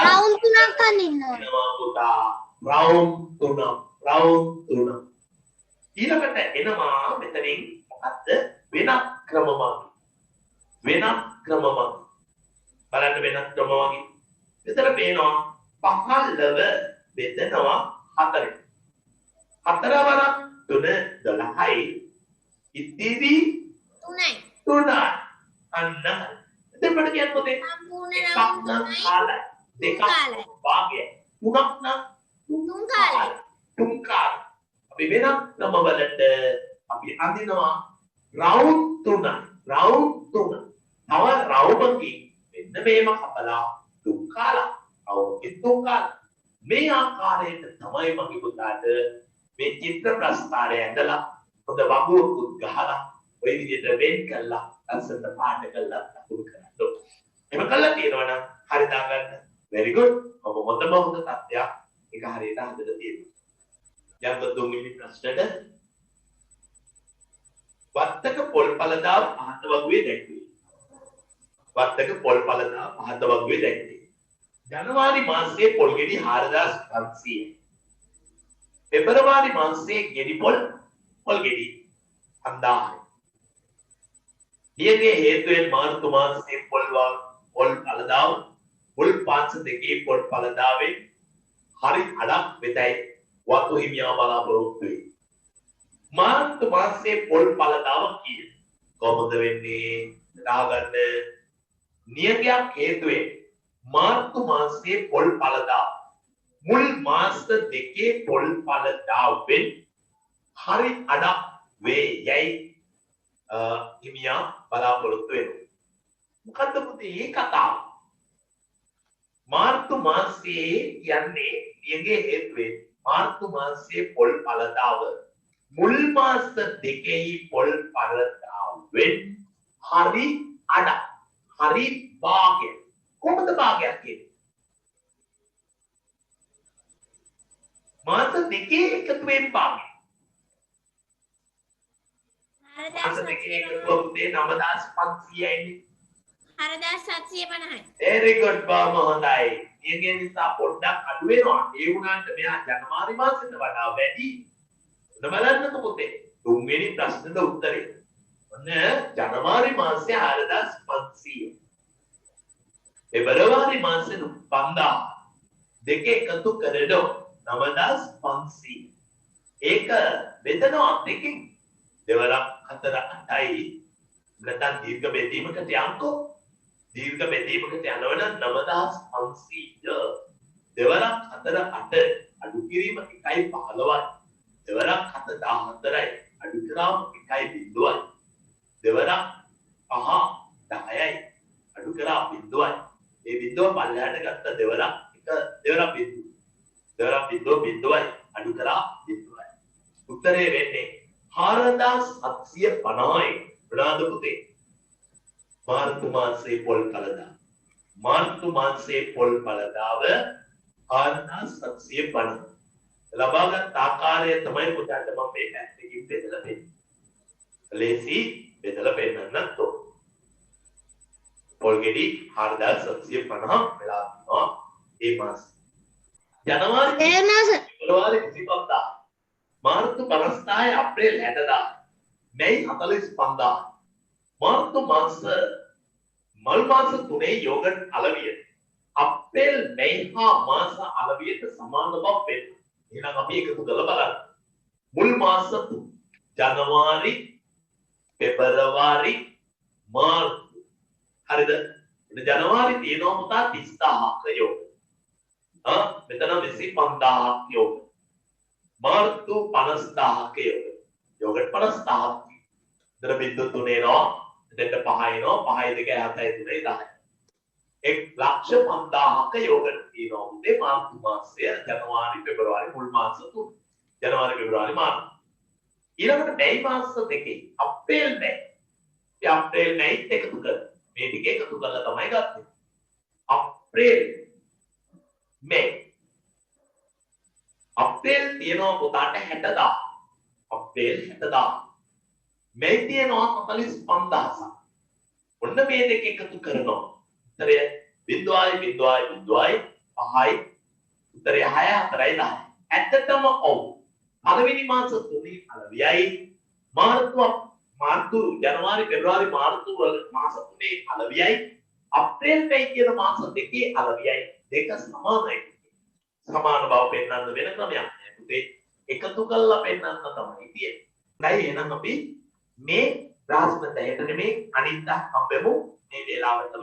රවුම් 3ක් අඳින්න ඕන. එනවා පුතා. රවුම් 3. ඊළඟට එනවා මෙතනින් මොකද්ද? වෙනත් ක්‍රම මගින්. බලන්න වෙනත් ක්‍රම මගින්. මෙතන පේනවා 15 බෙදනවා 4. 4 වරක් 3 12යි. ඉතිරි 3යි. 3යි. අන්න එතකොට කියන්නේ මොකද සම්පූර්ණ එකක් රවුම් නම් තුනයි කාලයි දෙකක් කාලයි. භාගයයි තුනක් නම් තුන් කාලයි. තුන් කාලයි අපි වෙනත් ක්‍රමවලට අපි අඳිනවා රවුම් තුනයි රවුම් තුන තව රවුමකින් මෙන්න මේම කපලා තුන් කාලා රවුමකින් තුන් කාලා මේ ආකාරයට තමයි මගේ පුතාට මේ චිත්‍ර ප්‍රස්තාරය ඇඳලා හොඳ වගුවකුත් ගහලා ඔය විදිහට වෙන් කළා අසන්න පාට කළා අකුරු කරන්න ඕන. එහෙම කළා තියෙනවා නම් හරි දාගන්න. very good. ඔබ හොඳම හොඳ තත්ත්වයක් ඒක හරියට හදලා තියෙනවා. යන්න තුන්වෙනි ප්‍රශ්නෙට වත්තක පොල් පළදා පහත වගුවේ දැක්වේ. වත්තක පොල් පළදා පහත වගුවේ දැක්වේ. ජනවාරි මාසයේ පොල් ගෙඩි 4500යි. පෙබරවාරි මාසයේ ගෙඩි පොල් ගෙඩි 5000යි. ඊයේ හේතුවෙන් මාර්තු මාසයේ පොල් පළදාව මුල් පාංශ දෙකේ පොල් පළදාවේ හරි අඩක් වෙතයි වතු හිමියා බලාපොරොත්තු වෙයි. මාර්තු මාසයේ පොල් පළදාව කීය? කොහොමද වෙන්නේ? දාගන්න නියමයක් හේතුවෙන් මාර්තු මාසයේ පොල් පළදාව මුල් මාස දෙකේ පොල් පළදාවෙන් හරි අඩක් වේ යයි හිමියා බලාපොරොත්තු වෙනවා. මොකද්ද පුතේ මේ කතාව? මාර්තු මාසයේ කියන්නේ නියගේ හේතුවෙන් මාර්තු මාසයේ පොල් පළදාව මුල් මාස දෙකේ පොල් පළදාවෙන් හරි අඩක් හරි භාගයක්. කොහොමද භාගයක් කියන්නේ? මාස දෙකේ එකතුවෙන් භාගය. මාස දෙකේ එකතුව පුතේ 9500යි. 4750යි. very good බාම හොඳයි. ඊගේ නිසා පොඩ්ඩක් අඩු වෙනවා. ඒ වුණාට මෙයා ජනවාරි මාසෙට වඩා වැඩි. ඔන්න බලන්නකො පුතේ. තුන්වෙනි ප්‍රශ්නෙට උත්තරේ. ඔන්න ජනවාරි මාසේ 4500. පෙබරවාරි මාසේ 5000. දෙක එකතු කරලා 9500. ඒක බෙදනවා දෙකකින්. දෙවරක් 4 8යි. නැත්නම් දීර්ඝ බෙදීමකට යන්කෝ. දීර්ඝ බෙදීමකට යනවනම් 9500. දෙවරක් 4 8 අඩු කිරීම 1.15යි. දෙවරක් 7 14යි. අඩු කරාම 1.0යි. දෙවරක් 5 10යි. අඩු කරා 0යි. මේ බිඳුව පල්ලෙහාට ගත්ත දෙවරක් දෙවරක් බිඳුව. දෙවරක් බිඳුවයි. අඩු කරා 0යි. උත්තරේ වෙන්නේ 4750යි. මොනවාද පුතේ? මාර්තු මාසයේ පොල් පළදා. මාර්තු මාසයේ පොල් පළදාව 4750. ලබාගත් ආකාරය තමයි පුතාට මම මේ පැත්තකින් බෙදලා දෙන්නේ. ලේසි බෙදලා පෙන්නන්නත් ඕන. පොල් ගෙඩි 4750 වෙලා තිනවා මේ මාස. ජනවාරි පෙබරවාරි 25000. මාර්තු 50000 අප්‍රේල් 60000. මැයි 45000. මාර්තු මාස මල් මාස තුනේ යෝගට් අලවිය අප්‍රේල් මැයි හා මාස අලවියට සමාන බව පෙන්නනවා. එහෙනම් අපි එකතු කරලා බලන්න. මුල් මාස ජනවාරි පෙබරවාරි මාර්තු. හරිද? ඉතින් ජනවාරි තියෙනවා පුතා 30000ක යෝග. මෙතන 25000ක යෝග. මාර්තු 50000ක යෝග. යෝගට් 50000ක්. ඉතන බිඳු තුනේ නෝ දෙන්න 5යි නෝ 5යි 2 7යි 3යි 10යි. 1,50,000ක යෝගට් තියෙනවා උදේ මාර්තු මාසය ජනවාරි පෙබරවාරි මුල් මාස තුන. ජනවාරි පෙබරවාරි මාර්තු. ඊළඟට මැයි මාස දෙකේ අප්‍රේල් මැයි. මේ අප්‍රේල් මැයි එකතු කරලා මේ ටික එකතු කරලා තමයි ගත්තේ. අප්‍රේල් මැයි. අප්‍රේල් තියෙනවා පුතාට 60000. අප්‍රේල් 60000. මැයි තියෙනවා 45000. ඔන්න මේ දෙක එකතු කරනවා. උත්තරය 0.0.0.5යි. උත්තරය 6 4යි 10. ඇත්තටම ඔව්. පළවෙනි මාස තුනේ අලවියයි මාර්තු ජනවාරි පෙබරවාරි මාර්තු මාස තුනේ අලවියයි අප්‍රේල් මැයි කියන මාස දෙකේ අලවියයි දෙක සමානයි. සමාන බව පෙන්වන්න වෙන ක්‍රමයක් නෑ පුතේ. එකතු කරලා පෙන්වන්න තමයි තියෙන්නේ. හරි එහෙනම් අපි මේ රාජ්මතයට නෙමේ අනිද්දා හම්බෙමු මේ වේලාවට.